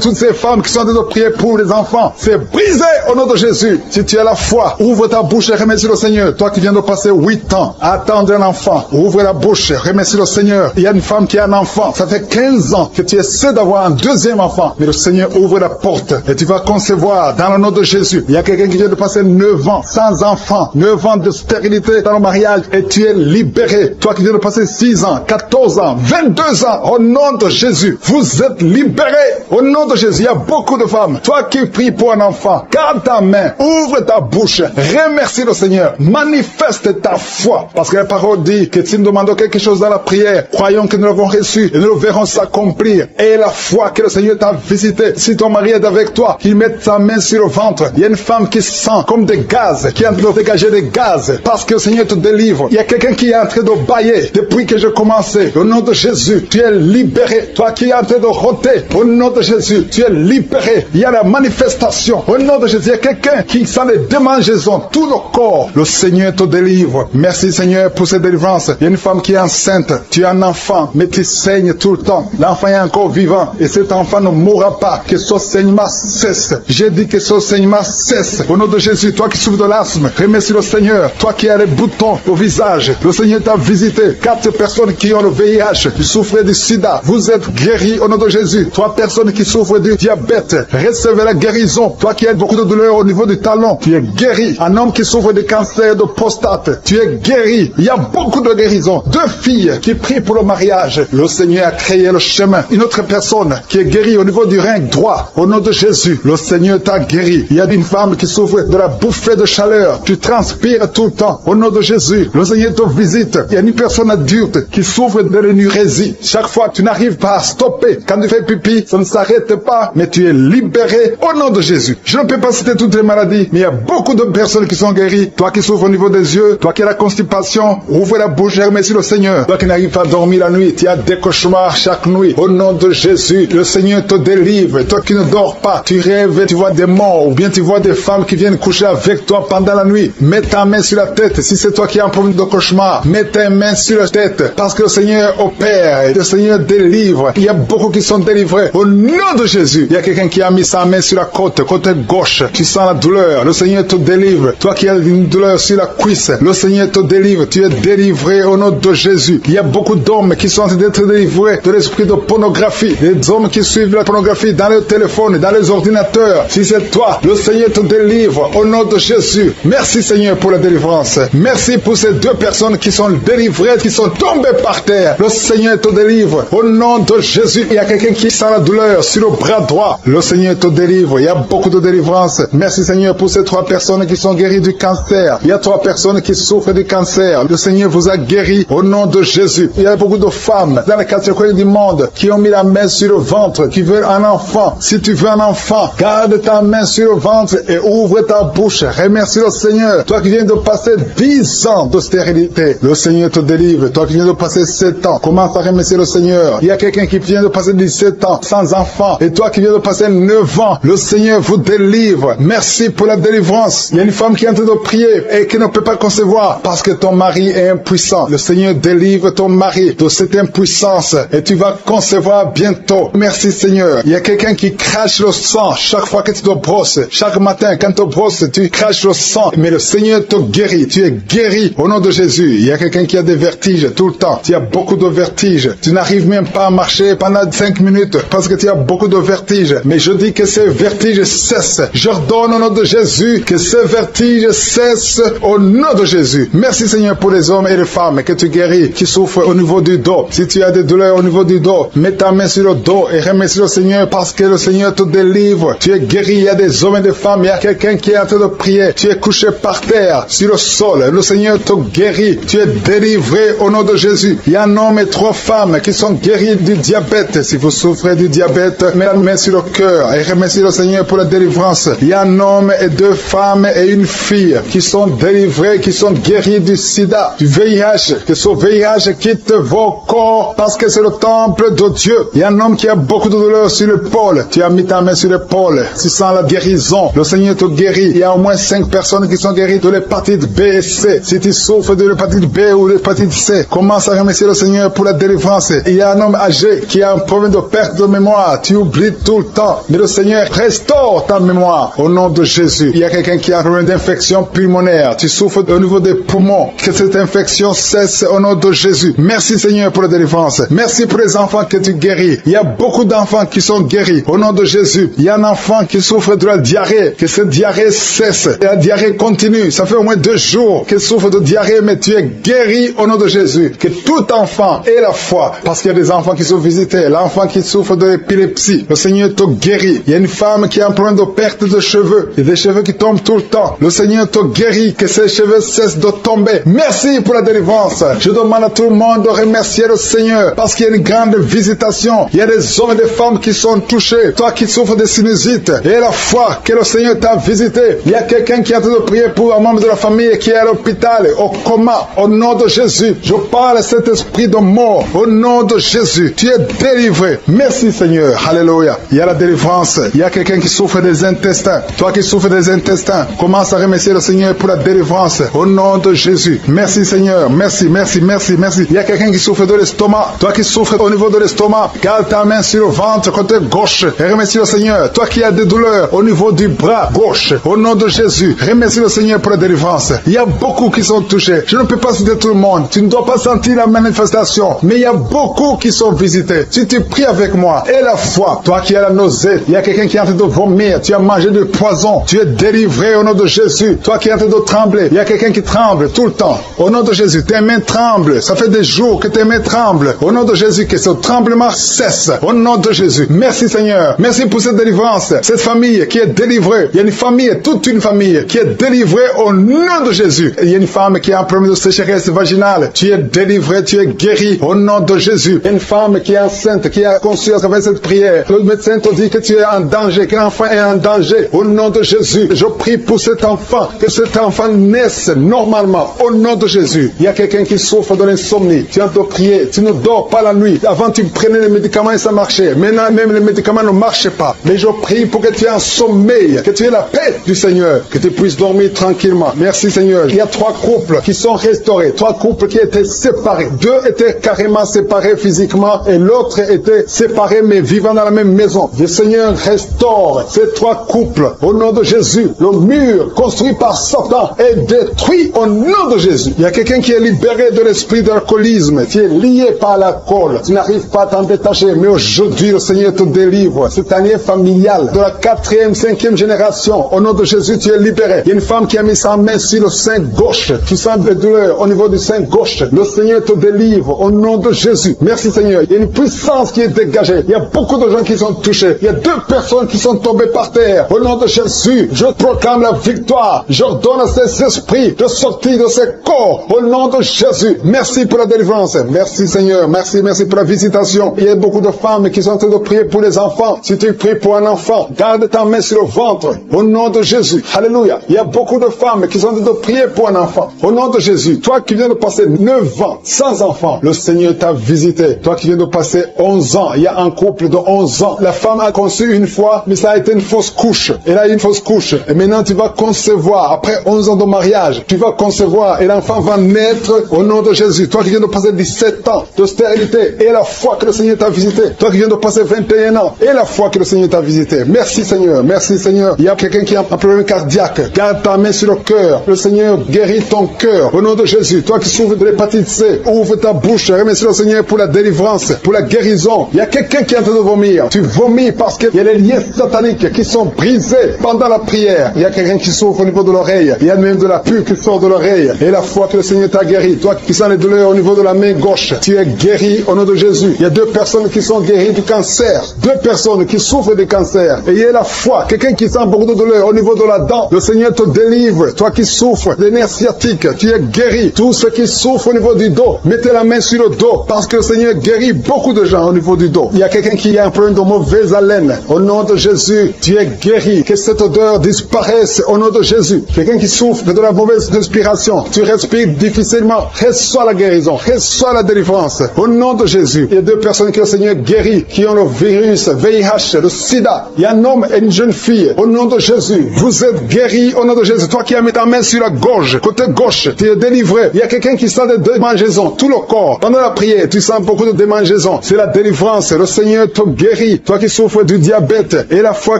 toutes ces femmes qui sont en train de prier pour les enfants, c'est brisé au nom de Jésus. Si tu as la foi, ouvre ta bouche et remercie le Seigneur. Toi qui viens de passer 8 ans à attendre un enfant, ouvre la bouche, remercie le Seigneur. Il y a une femme qui a un enfant, ça fait 15 ans que tu essaies d'avoir un deuxième enfant, mais le Seigneur ouvre la porte et tu vas concevoir dans le nom de Jésus. Il y a quelqu'un qui vient de passer 9 ans sans enfant, 9 ans de stérilité dans le mariage et tu es libéré. Toi qui viens de passer 6 ans, 14 ans, 22 ans, au nom de Jésus, vous êtes libérés. Au nom de Jésus, il y a beaucoup de femmes. Toi qui pries pour un enfant, garde ta main, ouvre ta bouche, remercie le Seigneur, manifeste ta foi. Parce que la parole dit que si nous demandons quelque chose dans la prière, croyons que nous l'avons reçu et nous le verrons s'accomplir. Et la foi que le Seigneur t'a visité, si ton mari est avec toi, qu'il mette sa main sur le ventre. Il y a une femme qui sent comme des gaz, qui est en train de dégager des gaz, parce que le Seigneur te délivre. Il y a quelqu'un qui est en train de bailler depuis que j'ai commencé. Au nom de Jésus, tu es libéré. Toi qui es en train de rôter, au nom de Jésus, tu es libéré. Il y a la manifestation. Au nom de Jésus, il y a quelqu'un qui sent les démangeaisons, tout le corps. Le Seigneur te délivre. Merci Seigneur pour cette délivrance. Il y a une femme qui est enceinte. Tu es un enfant, mais tu saignes tout le temps. L'enfant est encore vivant et cet enfant ne mourra pas. Que ce saignement cesse. J'ai dit que ce saignement cesse. Au nom de Jésus, toi qui souffres de l'asthme, remercie le Seigneur. Toi qui as les boutons au visage, le Seigneur t'a visité. 4 personnes qui ont le VIH, qui souffrent du sida, vous êtes guéris au nom de Jésus. 3 personnes qui souffrent du diabète, recevez la guérison. Toi qui as beaucoup de douleur au niveau du talon, tu es guéri. Un homme qui souffre de cancer de prostate, tu es guéri. Il y a beaucoup de guérisons. 2 filles qui prient pour le mariage, le Seigneur a créé le chemin. Une autre personne qui est guérie au niveau du rein droit, au nom de Jésus, le Seigneur t'a guéri. Il y a une femme qui souffre de la bouffée de chaleur, tu transpires tout le temps, au nom de Jésus, le Seigneur te visite. Il y a une personne due adultes qui souffrent de l'énurésie. Chaque fois, tu n'arrives pas à stopper. Quand tu fais pipi, ça ne s'arrête pas, mais tu es libéré au nom de Jésus. Je ne peux pas citer toutes les maladies, mais il y a beaucoup de personnes qui sont guéries. Toi qui souffres au niveau des yeux, toi qui as la constipation, ouvre la bouche et remercie le Seigneur. Toi qui n'arrives pas à dormir la nuit, tu as des cauchemars chaque nuit. Au nom de Jésus, le Seigneur te délivre. Toi qui ne dors pas, tu rêves, tu vois des morts, ou bien tu vois des femmes qui viennent coucher avec toi pendant la nuit. Mets ta main sur la tête. Si c'est toi qui as un problème de cauchemar, mets ta main sur la tête, parce que le Seigneur opère, le Seigneur délivre. Il y a beaucoup qui sont délivrés. Au nom de Jésus, il y a quelqu'un qui a mis sa main sur la côte gauche. Tu sens la douleur. Le Seigneur te délivre. Toi qui as une douleur sur la cuisse, le Seigneur te délivre. Tu es délivré au nom de Jésus. Il y a beaucoup d'hommes qui sont en train d'être délivrés de l'esprit de pornographie. Les hommes qui suivent la pornographie dans les téléphones, dans les ordinateurs. Si c'est toi, le Seigneur te délivre au nom de Jésus. Merci Seigneur pour la délivrance. Merci pour ces deux personnes qui sont délivrées, qui sont tombées par terre. Le Seigneur te délivre au nom de Jésus. Il y a quelqu'un qui sent la douleur sur le bras droit. Le Seigneur te délivre. Il y a beaucoup de délivrance. Merci Seigneur pour ces 3 personnes qui sont guéries du cancer. Il y a 3 personnes qui souffrent du cancer. Le Seigneur vous a guéri au nom de Jésus. Il y a beaucoup de femmes dans les 4 coins du monde qui ont mis la main sur le ventre, qui veulent un enfant. Si tu veux un enfant, garde ta main sur le ventre et ouvre ta bouche. Remercie le Seigneur. Toi qui viens de passer 10 ans de stérilité, le Seigneur te délivre. Toi qui viens de passer 7 ans, commence à remercier le Seigneur. Il y a quelqu'un qui vient de passer 17 ans sans enfant, et toi qui viens de passer 9 ans, le Seigneur vous délivre. Merci pour la délivrance. Il y a une femme qui est en train de prier et qui ne peut pas concevoir parce que ton mari est impuissant. Le Seigneur délivre ton mari de cette impuissance et tu vas concevoir bientôt. Merci Seigneur. Il y a quelqu'un qui crache le sang chaque fois que tu te brosses. Chaque matin, quand tu te brosses, tu craches le sang. Mais le Seigneur te guérit. Tu es guéri au nom de Jésus. Il y a quelqu'un qui a des vertiges tout le temps. Tu as beaucoup de vertiges. Tu n'arrives même pas à marcher pendant 5 minutes parce que tu as beaucoup de vertiges. Mais je dis que ces vertiges cessent. J'ordonne au nom de Jésus que ces vertiges cessent au nom de Jésus. Merci Seigneur pour les hommes et les femmes que tu guéris, qui souffrent au niveau du dos. Si tu as des douleurs au niveau du dos, mets ta main sur le dos et remercie le Seigneur parce que le Seigneur te délivre. Tu es guéri. Il y a des hommes et des femmes. Il y a quelqu'un qui est en train de prier. Tu es couché par terre, sur le sol. Le Seigneur te guérit. Tu es délivré au nom de Jésus. Il y a un homme et 3 femmes qui sont guéris du diabète. Si vous souffrez du diabète, mets la main sur le cœur et remercie le Seigneur pour la délivrance. Il y a un homme et 2 femmes et une fille qui sont délivrés, qui sont guéris du sida, du VIH. Que ce VIH quitte vos corps parce que c'est le temple de Dieu. Il y a un homme qui a beaucoup de douleur sur l'épaule. Tu as mis ta main sur l'épaule. Tu sens la guérison. Le Seigneur te guérit. Il y a au moins 5 personnes qui sont guéries de l'hépatite B et C. Si tu souffres de l'hépatite B ou l'hépatite C, commence à remercier le Seigneur pour la délivrance. Il y a un homme âgé qui a un problème de perte de mémoire. Tu oublies tout le temps. Mais le Seigneur restaure ta mémoire au nom de Jésus. Il y a quelqu'un qui a un problème d'infection pulmonaire. Tu souffres au niveau des poumons. Que cette infection cesse au nom de Jésus. Merci Seigneur pour la délivrance. Merci pour les enfants que tu guéris. Il y a beaucoup d'enfants qui sont guéris au nom de Jésus. Il y a un enfant qui souffre de la diarrhée. Que cette diarrhée cesse. Et la diarrhée continue. Ça fait au moins 2 jours qu'il souffre de diarrhée, mais tu es guéri au nom de Jésus. Que tout enfant ait la foi. Parce qu'il y a des enfants qui sont visités. L'enfant qui souffre de l'épilepsie. Le Seigneur te guérit. Il y a une femme qui a un problème de perte de cheveux. Il y a des cheveux qui tombent tout le temps. Le Seigneur te guérit. Que ces cheveux cessent de tomber. Merci pour la délivrance. Je demande à tout le monde de remercier le Seigneur. Parce qu'il y a une grande visitation. Il y a des hommes et des femmes qui sont touchés. Toi qui souffres de sinusite. Et la foi que le Seigneur t'a visité. Il y a quelqu'un qui est en train de prier pour un membre de la famille qui est à l'hôpital, au coma. Au nom de Jésus, je parle à cet esprit de mort. Au nom de Jésus, tu es délivré. Merci Seigneur. Alléluia. Il y a la délivrance. Il y a quelqu'un qui souffre des intestins. Toi qui souffres des intestins, commence à remercier le Seigneur pour la délivrance. Au nom de Jésus. Merci Seigneur. Merci, merci, merci, merci. Il y a quelqu'un qui souffre de l'estomac. Toi qui souffres au niveau de l'estomac, garde ta main sur le ventre côté gauche et remercie le Seigneur. Toi qui as des douleurs au niveau du bras gauche, au nom de Jésus, remercie le Seigneur pour la délivrance. Il y a beaucoup qui sont touchés. Je ne peux pas citer tout le monde. Tu ne dois pas sentir la manifestation, mais il y a beaucoup qui sont visités. Si tu pries avec moi, et la foi, toi qui as la nausée, il y a quelqu'un qui est en train de vomir, tu as mangé du poison, tu es délivré au nom de Jésus. Toi qui es en train de trembler, il y a quelqu'un qui tremble tout le temps. Au nom de Jésus, tes mains tremblent. Ça fait des jours que tes mains tremblent. Au nom de Jésus, que ce tremblement cesse. Au nom de Jésus. Merci Seigneur. Merci pour cette délivrance. Cette famille qui est délivrée. Il y a une famille, toute une famille qui est délivrée au nom de Jésus. Il y a une femme qui a un problème de sécheresse vaginale. Tu es délivré, tu es guéri au nom de Jésus. Une femme qui est enceinte, qui a conçu à travers cette prière, le médecin te dit que tu es en danger, que l'enfant est en danger. Au nom de Jésus, je prie pour cet enfant, que cet enfant naisse normalement au nom de Jésus. Il y a quelqu'un qui souffre de l'insomnie. Tu as de prier, tu ne dors pas la nuit. Avant tu prenais les médicaments et ça marchait. Maintenant même les médicaments ne marchent pas. Mais je prie pour que tu aies un sommeil, que tu aies la paix du Seigneur, que tu puisses dormir tranquillement. Merci Seigneur. Il y a 3 couples qui sont restaurés, 3 couples qui étaient séparés. 2 étaient carrément séparés physiquement et l'autre était séparé mais vivant dans la même maison. Le Seigneur restaure ces 3 couples au nom de Jésus. Le mur construit par Satan est détruit au nom de Jésus. Il y a quelqu'un qui est libéré de l'esprit d'alcoolisme. Tu es lié par l'alcool. Tu n'arrives pas à t'en détacher. Mais aujourd'hui, le Seigneur te délivre. Cette année familiale de la 4e, 5e génération. Au nom de Jésus, tu es libéré. Il y a une femme qui a mis sa main sur le sein gauche. Tu sens des douleurs au niveau du sein gauche. Le Seigneur te délivre au nom de Jésus. Merci Seigneur. Il y a une puissance qui est dégagée. Il y a beaucoup de gens qui sont touchés. Il y a 2 personnes qui sont tombées par terre. Au nom de Jésus, je proclame la victoire. J'ordonne à ces esprits de sortir de ces corps. Au nom de Jésus. Merci pour la délivrance. Merci Seigneur. Merci pour la visitation. Il y a beaucoup de femmes qui sont en train de prier pour les enfants. Si tu pries pour un enfant, garde ta main sur le ventre. Au nom de Jésus. Alléluia. Il y a beaucoup de femmes qui sont en train de prier pour un enfant. Au nom de Jésus. Toi qui viens de passer 9 ans sans enfant, le Seigneur t'a visité. Toi qui viens de passer 11 ans, il y a un couple de 11 ans. La femme a conçu une fois, mais ça a été une fausse couche. Elle a eu une fausse couche. Et maintenant tu vas concevoir. Après 11 ans de mariage, tu vas concevoir et l'enfant va naître au nom de Jésus. Toi qui viens de passer 17 ans de stérilité et la foi que le Seigneur t'a visité. Toi qui viens de passer 21 ans et la foi que le Seigneur t'a visité. Merci Seigneur. Merci Seigneur. Il y a quelqu'un qui a un problème cardiaque. Garde ta main sur le cœur. Le Seigneur guérit ton cœur au nom de Jésus. Toi qui souffres de l'hépatite C, ouvre ta bouche. Remercie le Seigneur pour la délivrance, pour la guérison. Il y a quelqu'un qui est en train de vomir. Tu vomis parce qu'il y a les liens sataniques qui sont brisés pendant la prière. Il y a quelqu'un qui souffre au niveau de l'oreille. Il y a même de la pus qui sort de l'oreille. Et la foi que le Seigneur t'a guéri. Toi qui sens les douleurs au niveau de la main gauche, tu es guéri au nom de Jésus. Il y a 2 personnes qui sont guéries du cancer. 2 personnes qui souffrent de cancer. Et il y a la foi. Quelqu'un qui sent beaucoup de douleur au niveau de la dent. Le Seigneur te délivre. Toi qui souffres des nerfs sciatiques, tu es guéri. Tous ceux qui souffrent au niveau du dos, mettez la main sur le dos parce que le Seigneur guérit beaucoup de gens au niveau du dos. Il y a quelqu'un qui a un problème de mauvaise haleine. Au nom de Jésus, tu es guéri. Que cette odeur disparaisse au nom de Jésus. Quelqu'un qui souffre de la mauvaise respiration, tu respires difficilement, reçois la guérison, reçois la délivrance. Au nom de Jésus, il y a 2 personnes que le Seigneur guérit, qui ont le virus VIH, le sida. Il y a un homme et une jeune fille. Au nom de Jésus, vous êtes guéris au nom de Jésus. Toi qui as mis ta main sur la gorge, côté gauche, tu es délivré. Il y a quelqu'un qui sent des démangeaisons, tout le corps. Pendant la prière, tu sens beaucoup de démangeaisons. C'est la délivrance. Le Seigneur te guérit. Toi qui souffres du diabète, et la fois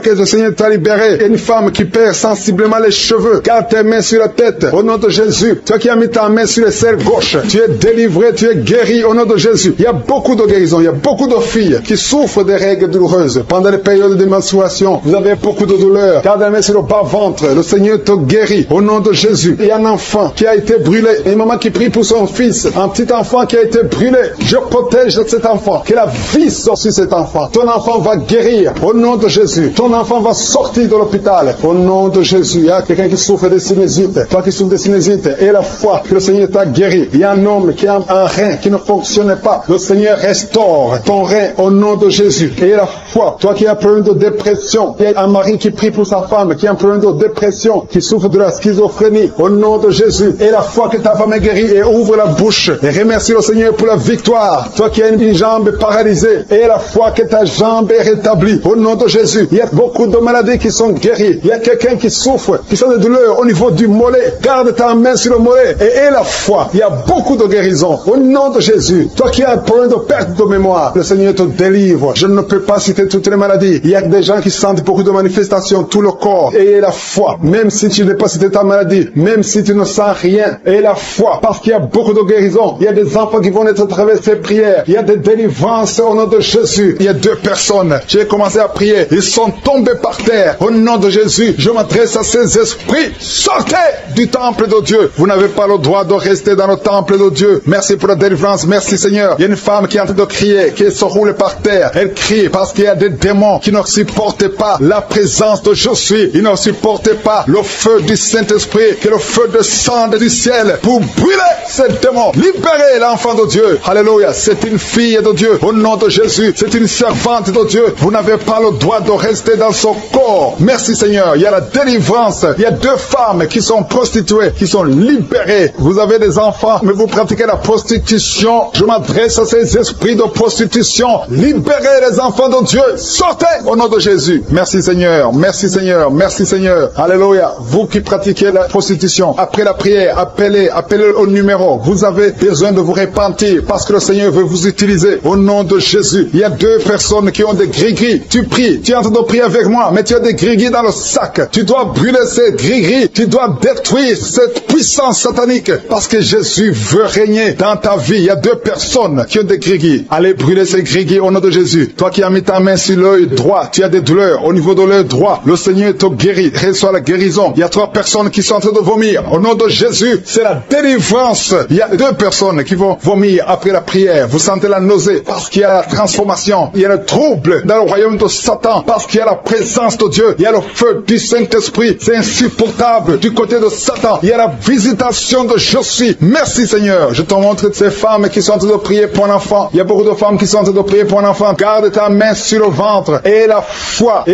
que le Seigneur t'a libéré, il y a une femme qui perd sensiblement les cheveux. Garde tes mains sur la tête. Au nom de Jésus, toi qui as mis ta main sur le cerveau gauche, tu es délivré, tu es guéri au nom de Jésus. Il y a beaucoup de guérisons. Il y a beaucoup de filles qui souffrent des règles douloureuses. Pendant les périodes de menstruation, vous avez beaucoup de douleurs. Garde la main sur le bas-ventre. Le Seigneur te guérit au nom de Jésus. Il y a un enfant qui a été brûlé. Et une maman qui prie pour son fils. Un petit enfant qui a été brûlé. Je protège cet enfant. Que la vie sorte sur cet enfant. Ton enfant va guérir au nom de Jésus. Ton enfant va sortir de l'hôpital au nom de Jésus. Il y a quelqu'un qui souffre de sinusite. Toi qui souffres de sinusite et la foi que le Seigneur t'a guéri. Il y a un homme qui a un rein qui ne fonctionne pas. Le Seigneur restaure ton rein au nom de Jésus. Et la foi, toi qui as un problème de dépression. Il y a un mari qui prie pour sa femme qui a un problème de dépression, qui souffre de la schizophrénie au nom de Jésus. Et la foi que ta femme est guérie et ouvre la bouche et remercie le Seigneur pour la victoire. Toi qui as une jambe paralysée et la foi que ta jambe est rétablie au nom de Jésus. Il y a beaucoup de maladies qui sont guéries. Il y a quelqu'un qui souffre, qui sent des douleurs au niveau du mollet. Garde ta main sur le mollet et la foi. Il y a beaucoup de guérisons au nom de Jésus. Toi qui as un problème de perte de mémoire, le Seigneur te délivre. Je ne peux pas citer toutes les maladies. Il y a des gens qui sentent beaucoup de manifestations, tout le corps. Et la foi, même si tu n'as pas cité ta maladie, même si tu ne sens rien, et la foi, parce qu'il y a beaucoup de guérisons. Il y a des enfants qui vont naître à travers ces prières. Il y a des délivrances au nom de Jésus. Il y a 2 personnes. J'ai commencé à prier. Ils sont tombés par terre. Au nom de Jésus, je m'adresse à ces esprits. Sortez du temple de Dieu. Vous n'avez pas le droit de rester dans le temple de Dieu. Merci pour la délivrance. Merci Seigneur. Il y a une femme qui est en train de crier, qui se roule par terre. Elle crie parce qu'il y a des démons qui ne supportent pas la présence de je suis. Ils ne supportent pas le feu du Saint-Esprit, que le feu descende du ciel pour brûler ces démons démons. Libérez l'enfant de Dieu. Alléluia. C'est une fille de Dieu. Au nom de Jésus, c'est une servante de Dieu. Vous n'avez pas le droit de rester dans son corps. Merci Seigneur. Il y a la délivrance. Il y a 2 femmes qui sont prostituées, qui sont libérées. Vous avez des enfants, mais vous pratiquez la prostitution. Je m'adresse à ces esprits de prostitution. Libérez les enfants de Dieu. Sortez au nom de Jésus. Merci Seigneur. Merci Seigneur. Merci Seigneur. Alléluia. Vous qui pratiquez la prostitution, après la prière, appelez au numéro. Vous avez besoin de vous repentir parce que le Seigneur veut vous utiliser au nom de Jésus. Il y a 2 personnes qui ont des gris-gris. Tu pries, tu es en train de prier avec moi, mais tu as des gris-gris dans le sac. Tu dois brûler ces gris-gris. Tu dois détruire cette puissance satanique parce que Jésus veut régner dans ta vie. Il y a 2 personnes qui ont des gris-gris. Allez brûler ces gris-gris au nom de Jésus. Toi qui as mis ta main sur l'œil droit, tu as des douleurs au niveau de l'œil droit. Le Seigneur te guérit. Reçois la guérison. Il y a 3 personnes qui sont en train de vomir. Au nom de Jésus, c'est la délivrance. Il y a 2 personnes qui vont vomir après la prière. Vous sentez la nausée parce qu'il y a la transformation. Il y a le trouble dans le royaume de Satan parce qu'il y a la présence de Dieu. Il y a le feu du Saint-Esprit. C'est insupportable du côté de Satan. Il y a la visitation de je suis. Merci Seigneur. Je te montre ces femmes qui sont en train de prier pour un enfant. Il y a beaucoup de femmes qui sont en train de prier pour un enfant. Garde ta main sur le ventre et la foi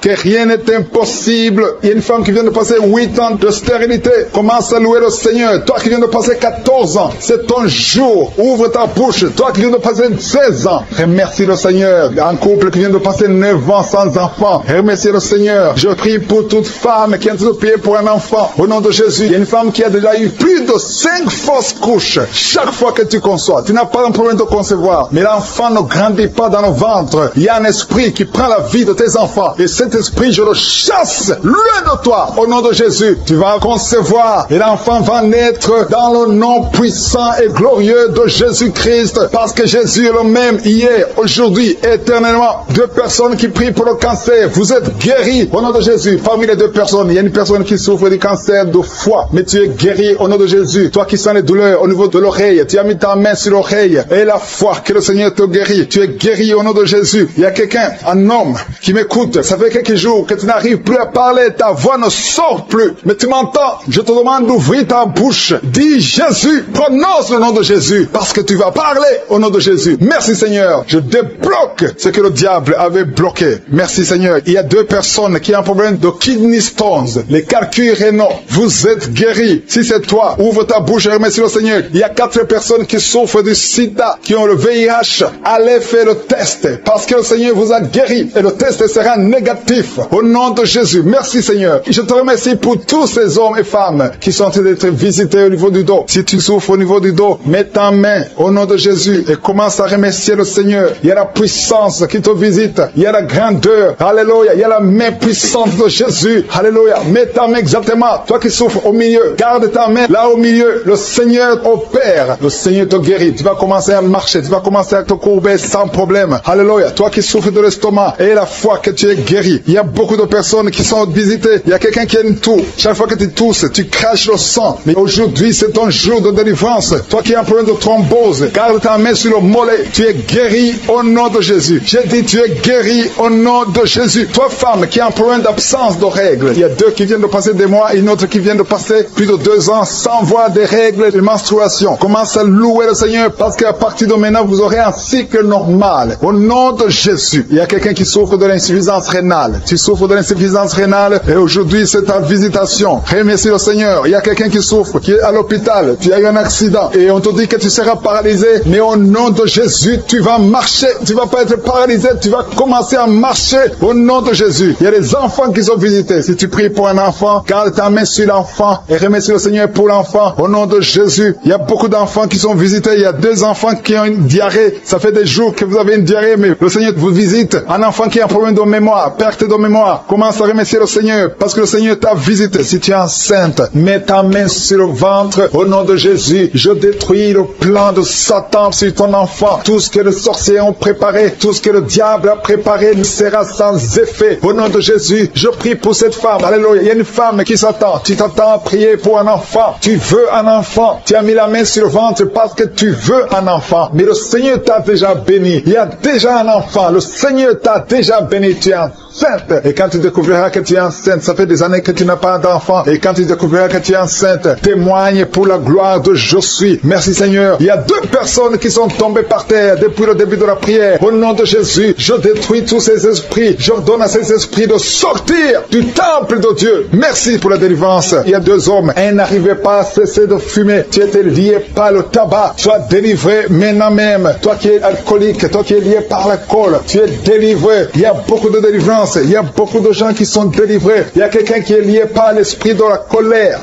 que rien n'est impossible. Il y a une femme qui vient de passer 8 ans de stérilité. Commence à louer le Seigneur. Toi qui viens de passer 14 ans, c'est ton jour. Ouvre ta bouche. Toi qui viens de passer 16 ans, remercie le Seigneur. Un couple qui vient de passer 9 ans sans enfant, remercie le Seigneur. Je prie pour toute femme qui est en train de prier pour un enfant. Au nom de Jésus, il y a une femme qui a déjà eu plus de 5 fausses couches. Chaque fois que tu conçois, tu n'as pas un problème de concevoir, mais l'enfant ne grandit pas dans le ventre. Il y a un esprit qui prend la vie de tes enfants. Et cet esprit, je le chasse loin de toi. Au nom de Jésus, tu vas concevoir et l'enfant va naître dans le nom puissant et glorieux de Jésus-Christ. Parce que Jésus est le même hier, aujourd'hui, éternellement. 2 personnes qui prient pour le cancer. Vous êtes guéris au nom de Jésus. Parmi les 2 personnes, il y a une personne qui souffre du cancer de foie. Mais tu es guéri au nom de Jésus. Toi qui sens les douleurs au niveau de l'oreille, tu as mis ta main sur l'oreille. Et la foi que le Seigneur te guérit. Tu es guéri au nom de Jésus. Il y a quelqu'un, un homme, qui m'écoute. Ça fait quelques jours que tu n'arrives plus à parler. Ta voix ne sort plus. Mais tu m'entends. Je te demande d'ouvrir ta bouche. Dis Jésus. Prononce le nom de Jésus. Parce que tu vas parler au nom de Jésus. Merci Seigneur. Je débloque ce que le diable avait bloqué. Merci Seigneur. Il y a 2 personnes qui ont un problème de kidney stones. Les calculs rénaux. Vous êtes guéris. Si c'est toi, ouvre ta bouche et remercie le Seigneur. Il y a 4 personnes qui souffrent du sida, qui ont le VIH. Allez faire le test. Parce que le Seigneur vous a guéri. Et le test sera négatif. Au nom de Jésus. Merci Seigneur. Je te remercie pour tous ces hommes et femmes qui sont en train d'être visités au niveau du dos. Si tu souffres au niveau du dos, mets ta main au nom de Jésus et commence à remercier le Seigneur. Il y a la puissance qui te visite. Il y a la grandeur. Alléluia. Il y a la main puissante de Jésus. Alléluia. Mets ta main exactement. Toi qui souffres au milieu, garde ta main là au milieu. Le Seigneur opère. Le Seigneur te guérit. Tu vas commencer à marcher. Tu vas commencer à te courber sans problème. Alléluia. Toi qui souffres de l'estomac et la foi que tu es guéri. Il y a beaucoup de personnes qui sont visitées. Il y a quelqu'un qui a une toux. Chaque fois que tu tousses, tu craches le sang. Mais aujourd'hui, c'est ton jour de délivrance. Toi qui as un problème de thrombose, garde ta main sur le mollet. Tu es guéri au nom de Jésus. J'ai dit, tu es guéri au nom de Jésus. Toi, femme, qui a un problème d'absence de règles. Il y a 2 qui viennent de passer des mois, une autre qui vient de passer plus de 2 ans sans voir des règles de menstruation. Commence à louer le Seigneur parce qu'à partir de maintenant, vous aurez un cycle normal. Au nom de Jésus. Il y a quelqu'un qui souffre de l'insuffisance rénale. Tu souffres de l'insuffisance rénale et aujourd'hui, c'est ta visitation. Remercie le Seigneur. Il y a quelqu'un qui souffre, qui est à l'hôpital. Tu as eu un accident et on te dit que tu seras paralysé. Mais au nom de Jésus, tu vas marcher. Tu vas pas être paralysé. Tu vas commencer à marcher au nom de Jésus. Il y a des enfants qui sont visités. Si tu pries pour un enfant, garde ta main sur l'enfant et remercie le Seigneur pour l'enfant. Au nom de Jésus, il y a beaucoup d'enfants qui sont visités. Il y a 2 enfants qui ont une diarrhée. Ça fait des jours que vous avez une diarrhée, mais le Seigneur vous visite. Un enfant qui a un problème de mémoire, perte de mémoire. Commence à remercier le Seigneur parce que le Seigneur t'a visité. Si tu es enceinte, mets ta main sur le ventre. Au nom de Jésus, je détruis le plan de Satan sur ton enfant. Tout ce que les sorciers ont préparé, tout ce que le diable a préparé ne sera sans effet. Au nom de Jésus, je prie pour cette femme. Alléluia. Il y a une femme qui s'attend. Tu t'attends à prier pour un enfant. Tu veux un enfant. Tu as mis la main sur le ventre parce que tu veux un enfant. Mais le Seigneur t'a déjà béni. Il y a déjà un enfant. Le Seigneur t'a déjà béni. Tu es enceinte. Et quand tu découvriras que tu es enceinte, ça fait des années que tu n'as pas d'enfant. Et quand tu découvriras que tu es enceinte, témoigne pour la gloire de Je suis. Merci Seigneur. Il y a 2 personnes qui sont tombées par terre depuis le début de la prière. Au nom de Jésus, je détruis tous ces esprits. J'ordonne à ces esprits de sortir du temple de Dieu. Merci pour la délivrance. Il y a 2 hommes. Un n'arrivait pas à cesser de fumer. Tu étais lié par le tabac. Sois délivré maintenant même. Toi qui es alcoolique, toi qui es lié par l'alcool, tu es délivré. Il y a beaucoup de délivrance. Il y a beaucoup de gens qui sont délivrés. Il y a quelqu'un qui est lié par l'esprit de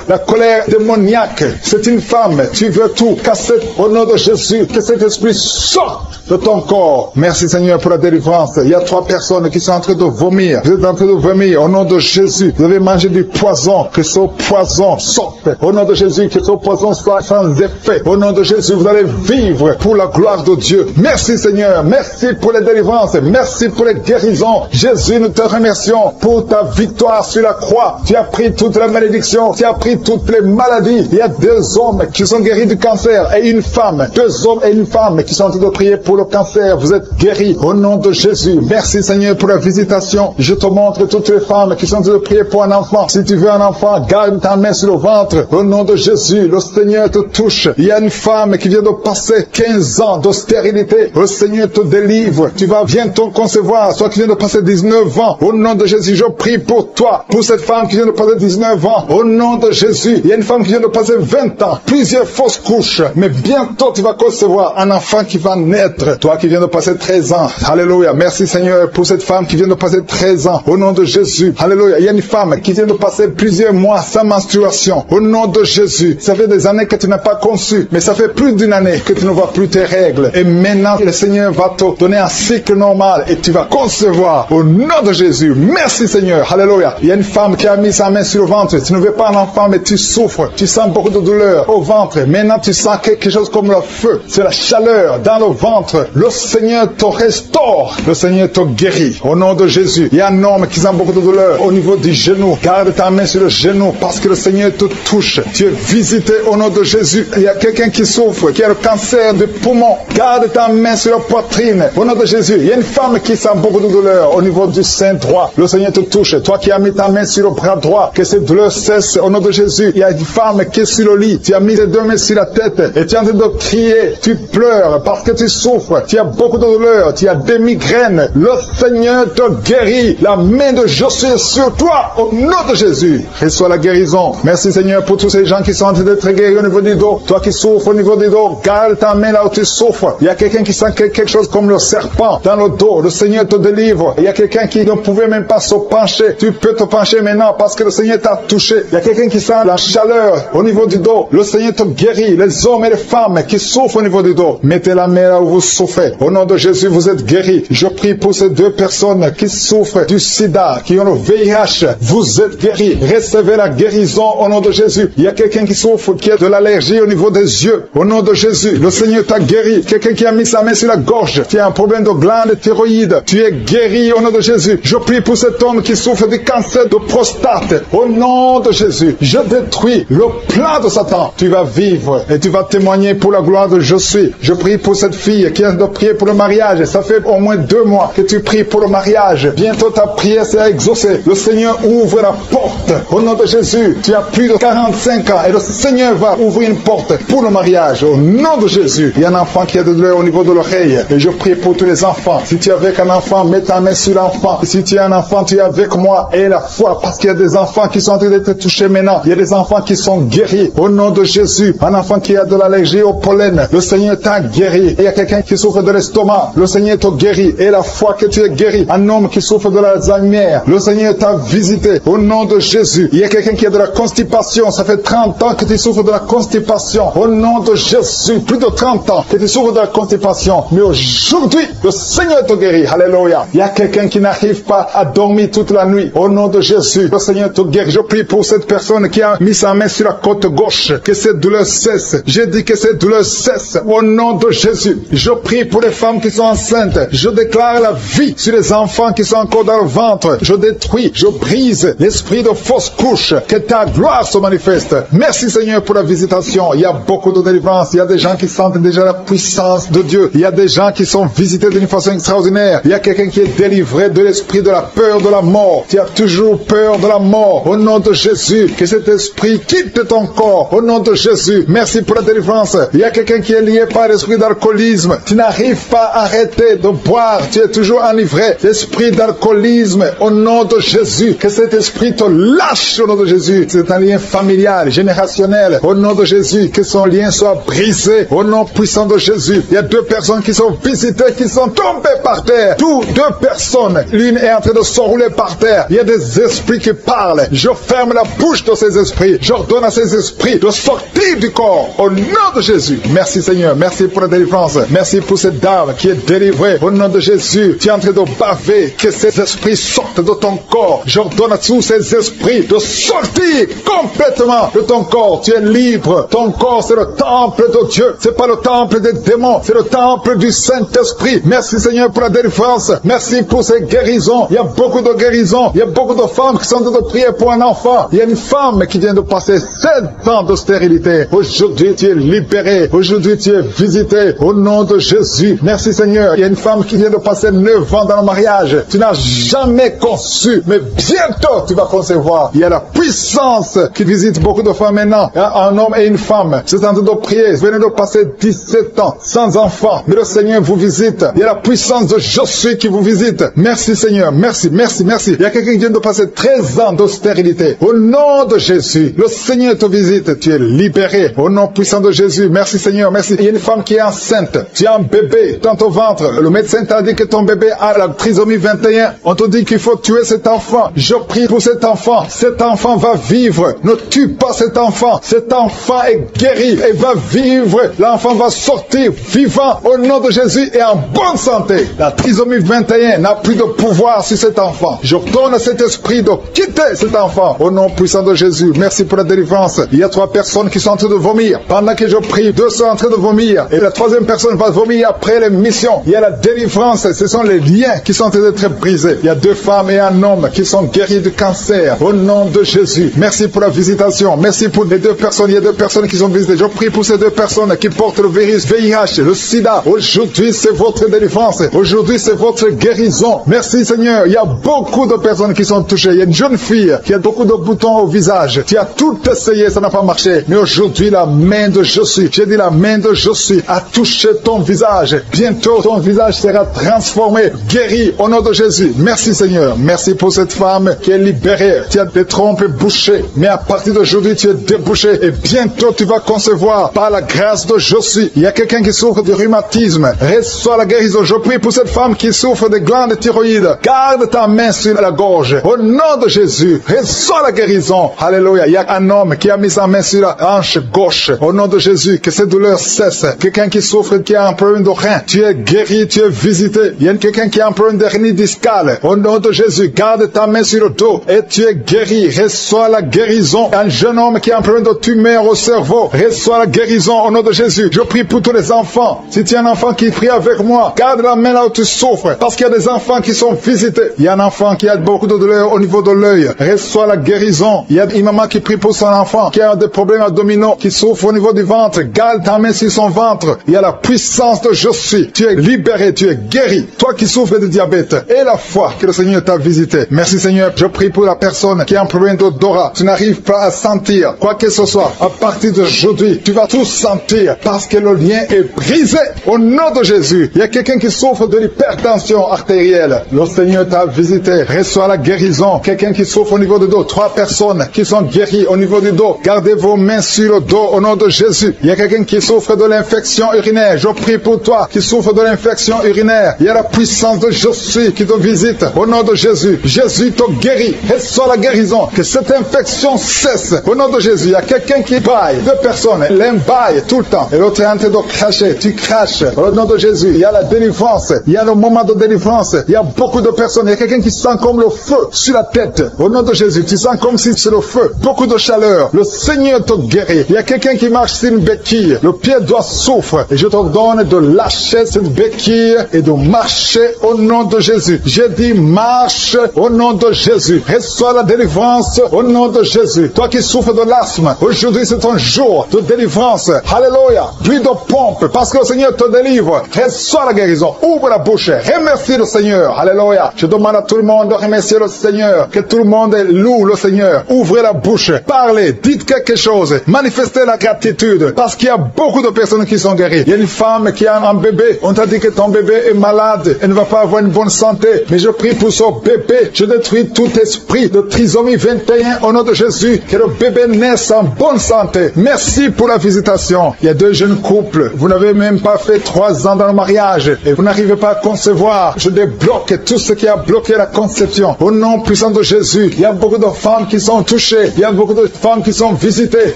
la colère démoniaque. C'est une femme. Tu veux tout casser au nom de Jésus. Que cet esprit sorte de ton corps. Merci Seigneur pour la délivrance. Il y a 3 personnes qui sont en train de vomir. Vous êtes en train de vomir au nom de Jésus. Vous avez mangé du poison. Que ce poison sorte. Au nom de Jésus, que ce poison soit sans effet. Au nom de Jésus, vous allez vivre pour la gloire de Dieu. Merci Seigneur. Merci pour les délivrances. Merci pour les guérisons. Jésus, nous te remercions pour ta victoire sur la croix. Tu as pris toute la malédiction. Tu as pris toutes les maladies. Il y a 2 hommes qui sont guéris du cancer et une femme. 2 hommes et une femme qui sont en train de prier pour le cancer. Vous êtes guéris au nom de Jésus. Merci Seigneur pour la visitation. Je te montre toutes les femmes qui sont en train de prier pour un enfant. Si tu veux un enfant, garde ta main sur le ventre. Au nom de Jésus, le Seigneur te touche. Il y a une femme qui vient de passer 15 ans de stérilité. Le Seigneur te délivre. Tu vas bientôt concevoir. Toi qui viens de passer 19 ans. Au nom de Jésus, je prie pour toi. Pour cette femme qui vient de passer 19 ans. Au nom de Jésus. Il y a une femme qui vient de passer 20 ans. Plusieurs fausses couches. Mais bientôt tu vas concevoir un enfant qui va naître. Toi qui viens de passer 13 ans. Alléluia. Merci Seigneur pour cette femme qui vient de passer 13 ans. Au nom de Jésus. Alléluia. Il y a une femme qui vient de passer plusieurs mois sans menstruation. Au nom de Jésus. Ça fait des années que tu n'as pas conçu. Mais ça fait plus d'une année que tu ne vois plus tes règles. Et maintenant, le Seigneur va te donner un cycle normal. Et tu vas concevoir. Au nom de Jésus. Merci Seigneur. Alléluia. Il y a une femme qui a mis sa main sur le ventre. Tu ne veux pas un enfant, mais tu souffres. Tu sens beaucoup de douleur au ventre. Maintenant, tu sens quelque chose comme le feu. C'est la chaleur dans le ventre. Le Seigneur te restaure. Le Seigneur te guérit. Au nom de Jésus. Il y a un homme qui sent beaucoup de douleur au niveau du genou. Garde ta main sur le genou parce que le Seigneur te touche. Tu es visité au nom de Jésus. Il y a quelqu'un qui souffre, qui a le cancer du poumon. Garde ta main sur la poitrine. Au nom de Jésus. Il y a une femme qui sent beaucoup de douleur au niveau du sein droit. Le Seigneur te touche. Toi qui as mis ta main sur le bras droit, que cette douleur cesse au nom de Jésus. Il y a une femme qui est sur le lit. Tu as mis tes 2 mains sur la tête et tu es en train de crier. Tu pleures parce que tu souffres. Tu as beaucoup de douleur. Tu as des migraines. Le Seigneur te guérit. La main de Jésus est sur toi au nom de Jésus. Reçois la guérison. Merci Seigneur pour tous ces gens qui sont en train d'être guéris au niveau du dos. Toi qui souffres au niveau du dos, garde ta main là où tu souffres. Il y a quelqu'un qui sent quelque chose comme le serpent dans le dos. Le Seigneur te délivre. Il y a quelqu'un qui ne pouvait même pas se pencher. Tu peux te pencher maintenant parce que le Seigneur t'a touché. Il y a quelqu'un qui sent la chaleur au niveau du dos. Le Seigneur te guérit. Les hommes et les femmes qui souffrent au niveau du dos, mettez la main là où vous souffrez. Au nom de Jésus, vous êtes guéris. Je prie pour ces 2 personnes qui souffrent du sida, qui ont le VIH. Vous êtes guéris. Recevez la guérison au nom de Jésus. Il y a quelqu'un qui souffre, qui a de l'allergie au niveau des yeux. Au nom de Jésus, le Seigneur t'a guéri. Quelqu'un qui a mis sa main sur la gorge, qui a un problème de glande thyroïde. Tu es guéri au nom de Jésus. Je prie pour cet homme qui souffre du cancer de prostate. Au nom de Jésus, je détruis le plan de Satan. Tu vas vivre et tu vas témoigner pour la gloire de Je suis. Je prie pour cette fille qui a de prier pour le mariage. Ça fait au moins 2 mois que tu pries pour le mariage. Bientôt ta prière sera exaucée. Le Seigneur ouvre la porte. Au nom de Jésus, tu as plus de 45 ans et le Seigneur va ouvrir une porte pour le mariage. Au nom de Jésus, il y a un enfant qui a de douleur au niveau de l'oreille. Et je prie pour tous les enfants. Si tu es avec un enfant, mets ta main sur l'enfant. Si tu es un enfant, tu es avec moi. Et la foi, parce qu'il y a des enfants qui sont en train d'être touchés maintenant. Il y a des enfants qui sont guéris. Au nom de Jésus, un enfant qui a de l'allergie au pollen, le Seigneur t'a guéri. Et il y a quelqu'un qui souffre de l'estomac, le Seigneur t'a guéri. Et la foi que tu es guéri. Un homme qui souffre de l'Alzheimer, le Seigneur t'a visité. Au nom de Jésus, il y a quelqu'un qui a de la constipation. Ça fait 30 ans que tu souffres de la constipation. Au nom de Jésus, plus de 30 ans que tu souffres de la constipation. Mais aujourd'hui, le Seigneur te guérit. Alléluia. Il y a quelqu'un qui n'arrive pas à dormir toute la nuit. Au nom de Jésus, le Seigneur te guérit. Je prie pour cette personne qui a mis sa main sur la côte gauche. Que cette douleur cesse. J'ai dit que cette douleur cesse. Au nom de Jésus, je prie pour les femmes qui sont enceintes. Je déclare la vie sur les enfants qui sont encore dans le ventre. Je détruis, je brise l'esprit de fausse couche. Que ta gloire se manifeste. Merci Seigneur pour la visitation. Il y a beaucoup de délivrance. Il y a des gens qui sentent déjà la puissance de Dieu. Il y a des gens qui sont visités d'une façon extraordinaire. Il y a quelqu'un qui est délivré de l'esprit esprit de la peur de la mort. Tu as toujours peur de la mort. Au nom de Jésus, que cet esprit quitte ton corps. Au nom de Jésus, merci pour la délivrance. Il y a quelqu'un qui est lié par l'esprit d'alcoolisme. Tu n'arrives pas à arrêter de boire. Tu es toujours enivré. L'esprit d'alcoolisme, au nom de Jésus, que cet esprit te lâche au nom de Jésus. C'est un lien familial, générationnel. Au nom de Jésus, que son lien soit brisé. Au nom puissant de Jésus. Il y a 2 personnes qui sont visitées, qui sont tombées par terre. Toutes 2 personnes. L'une est en train de s'enrouler par terre. Il y a des esprits qui parlent. Je ferme la bouche de ces esprits. J'ordonne à ces esprits de sortir du corps. Au nom de Jésus. Merci Seigneur. Merci pour la délivrance. Merci pour cette dame qui est délivrée. Au nom de Jésus. Tu es en train de baver. Que ces esprits sortent de ton corps. J'ordonne à tous ces esprits de sortir complètement de ton corps. Tu es libre. Ton corps, c'est le temple de Dieu. C'est pas le temple des démons. C'est le temple du Saint-Esprit. Merci Seigneur pour la délivrance. Merci pour ces guérisons. Il y a beaucoup de guérisons. Il y a beaucoup de femmes qui sont en train de prier pour un enfant. Il y a une femme qui vient de passer 7 ans de stérilité. Aujourd'hui, tu es libéré. Aujourd'hui, tu es visité. Au nom de Jésus. Merci Seigneur. Il y a une femme qui vient de passer 9 ans dans le mariage. Tu n'as jamais conçu, mais bientôt tu vas concevoir. Il y a la puissance qui visite beaucoup de femmes maintenant. Un homme et une femme. C'est en train de prier. Vous venez de passer 17 ans sans enfant. Mais le Seigneur vous visite. Il y a la puissance de Josué qui vous visite. Merci Seigneur. Merci, merci, merci. Il y a quelqu'un qui vient de passer 13 ans de stérilité. Au nom de Jésus, le Seigneur te visite. Tu es libéré. Au nom puissant de Jésus. Merci Seigneur. Merci. Il y a une femme qui est enceinte. Tu as un bébé dans ton ventre. Le médecin t'a dit que ton bébé a la trisomie 21. On te dit qu'il faut tuer cet enfant. Je prie pour cet enfant. Cet enfant va vivre. Ne tue pas cet enfant. Cet enfant est guéri et va vivre. L'enfant va sortir vivant au nom de Jésus et en bonne santé. La trisomie 21 n'a plus de pouvoir sur cet enfant. Je donne à cet esprit de quitter cet enfant au nom puissant de Jésus. Merci pour la délivrance. Il y a 3 personnes qui sont en train de vomir. Pendant que je prie, 2 sont en train de vomir. Et la 3e personne va vomir après l'émission. Il y a la délivrance. Ce sont les liens qui sont en train d'être brisés. Il y a 2 femmes et un homme qui sont guéris du cancer au nom de Jésus. Merci pour la visitation. Merci pour les 2 personnes. Il y a 2 personnes qui sont visitées. Je prie pour ces 2 personnes qui portent le virus VIH, le sida. Aujourd'hui, c'est votre délivrance. Aujourd'hui, c'est votre guérison. Merci Seigneur. Il y a beaucoup de personnes qui sont touchées. Il y a une jeune fille qui a beaucoup de boutons au visage. Tu as tout essayé, ça n'a pas marché. Mais aujourd'hui, la main de Josué, j'ai dit la main de Josué a touché ton visage. Bientôt, ton visage sera transformé, guéri au nom de Jésus. Merci Seigneur. Merci pour cette femme qui est libérée. Tu as des trompes bouchées. Mais à partir d'aujourd'hui, tu es débouché. Et bientôt, tu vas concevoir par la grâce de Josué. Il y a quelqu'un qui souffre de rhumatisme. Reçois la guérison. Je prie pour cette femme qui souffre de glandes thyroïdes. Garde ta main sur la gorge. Au nom de Jésus, reçois la guérison. Alléluia. Il y a un homme qui a mis sa main sur la hanche gauche. Au nom de Jésus, que cette douleur cesse. Quelqu'un qui souffre, qui a un problème de rein. Tu es guéri, tu es visité. Il y a quelqu'un qui a un problème de hernie discale. Au nom de Jésus, garde ta main sur le dos et tu es guéri. Reçois la guérison. Un jeune homme qui a un problème de tumeur au cerveau. Reçois la guérison au nom de Jésus. Je prie pour tous les enfants. Si tu as un enfant qui prie avec moi, garde la main là où tu souffres. Parce qu'il y a des enfants qui sont visités. Il y a un enfant qui a beaucoup de douleur au niveau de l'œil. Reçois la guérison. Il y a une maman qui prie pour son enfant qui a des problèmes abdominaux, qui souffre au niveau du ventre. Garde ta main sur son ventre. Il y a la puissance de Josué. Tu es libéré, tu es guéri. Toi qui souffres de diabète et la foi que le Seigneur t'a visité. Merci Seigneur. Je prie pour la personne qui a un problème d'odorat. Tu n'arrives pas à sentir quoi que ce soit. À partir d'aujourd'hui, tu vas tout sentir parce que le lien est brisé au nom de Jésus. Il y a quelqu'un qui souffre de l'hypertension artérielle. Le Seigneur t'a visité. Reçois la guérison. Quelqu'un qui souffre au niveau du dos. 3 personnes qui sont guéries au niveau du dos. Gardez vos mains sur le dos au nom de Jésus. Il y a quelqu'un qui souffre de l'infection urinaire. Je prie pour toi qui souffre de l'infection urinaire. Il y a la puissance de Josué qui te visite au nom de Jésus. Jésus te guérit. Reçois la guérison. Que cette infection cesse au nom de Jésus. Il y a quelqu'un qui baille. 2 personnes. L'un baille tout le temps et l'autre est en train de cracher. Tu craches au nom de Jésus. Il y a la délivrance. Il y a le moment de délivrance. Il y a beaucoup de personnes. Il y a quelqu'un qui sent comme le feu sur la tête. Au nom de Jésus, tu sens comme si c'est le feu. Beaucoup de chaleur. Le Seigneur te guérit. Il y a quelqu'un qui marche sur une béquille. Le pied doit souffrir. Et je te donne de lâcher cette béquille et de marcher au nom de Jésus. J'ai dit marche au nom de Jésus. Reçois la délivrance au nom de Jésus. Toi qui souffres de l'asthme, aujourd'hui c'est un jour de délivrance. Alléluia. Plus de pompe parce que le Seigneur te délivre. Reçois la guérison. Ouvre la bouche. Remercie le Seigneur. Alléluia. Alléluia. Je demande à tout le monde de remercier le Seigneur. Que tout le monde loue le Seigneur. Ouvrez la bouche. Parlez. Dites quelque chose. Manifestez la gratitude. Parce qu'il y a beaucoup de personnes qui sont guéries. Il y a une femme qui a un bébé. On t'a dit que ton bébé est malade. Elle ne va pas avoir une bonne santé. Mais je prie pour son bébé. Je détruis tout esprit de trisomie 21 au nom de Jésus. Que le bébé naisse en bonne santé. Merci pour la visitation. Il y a 2 jeunes couples. Vous n'avez même pas fait 3 ans dans le mariage. Et vous n'arrivez pas à concevoir. Je débloque tout ce qui a bloqué la conception. Au nom puissant de Jésus. Il y a beaucoup de femmes qui sont touchées. Il y a beaucoup de femmes qui sont visitées.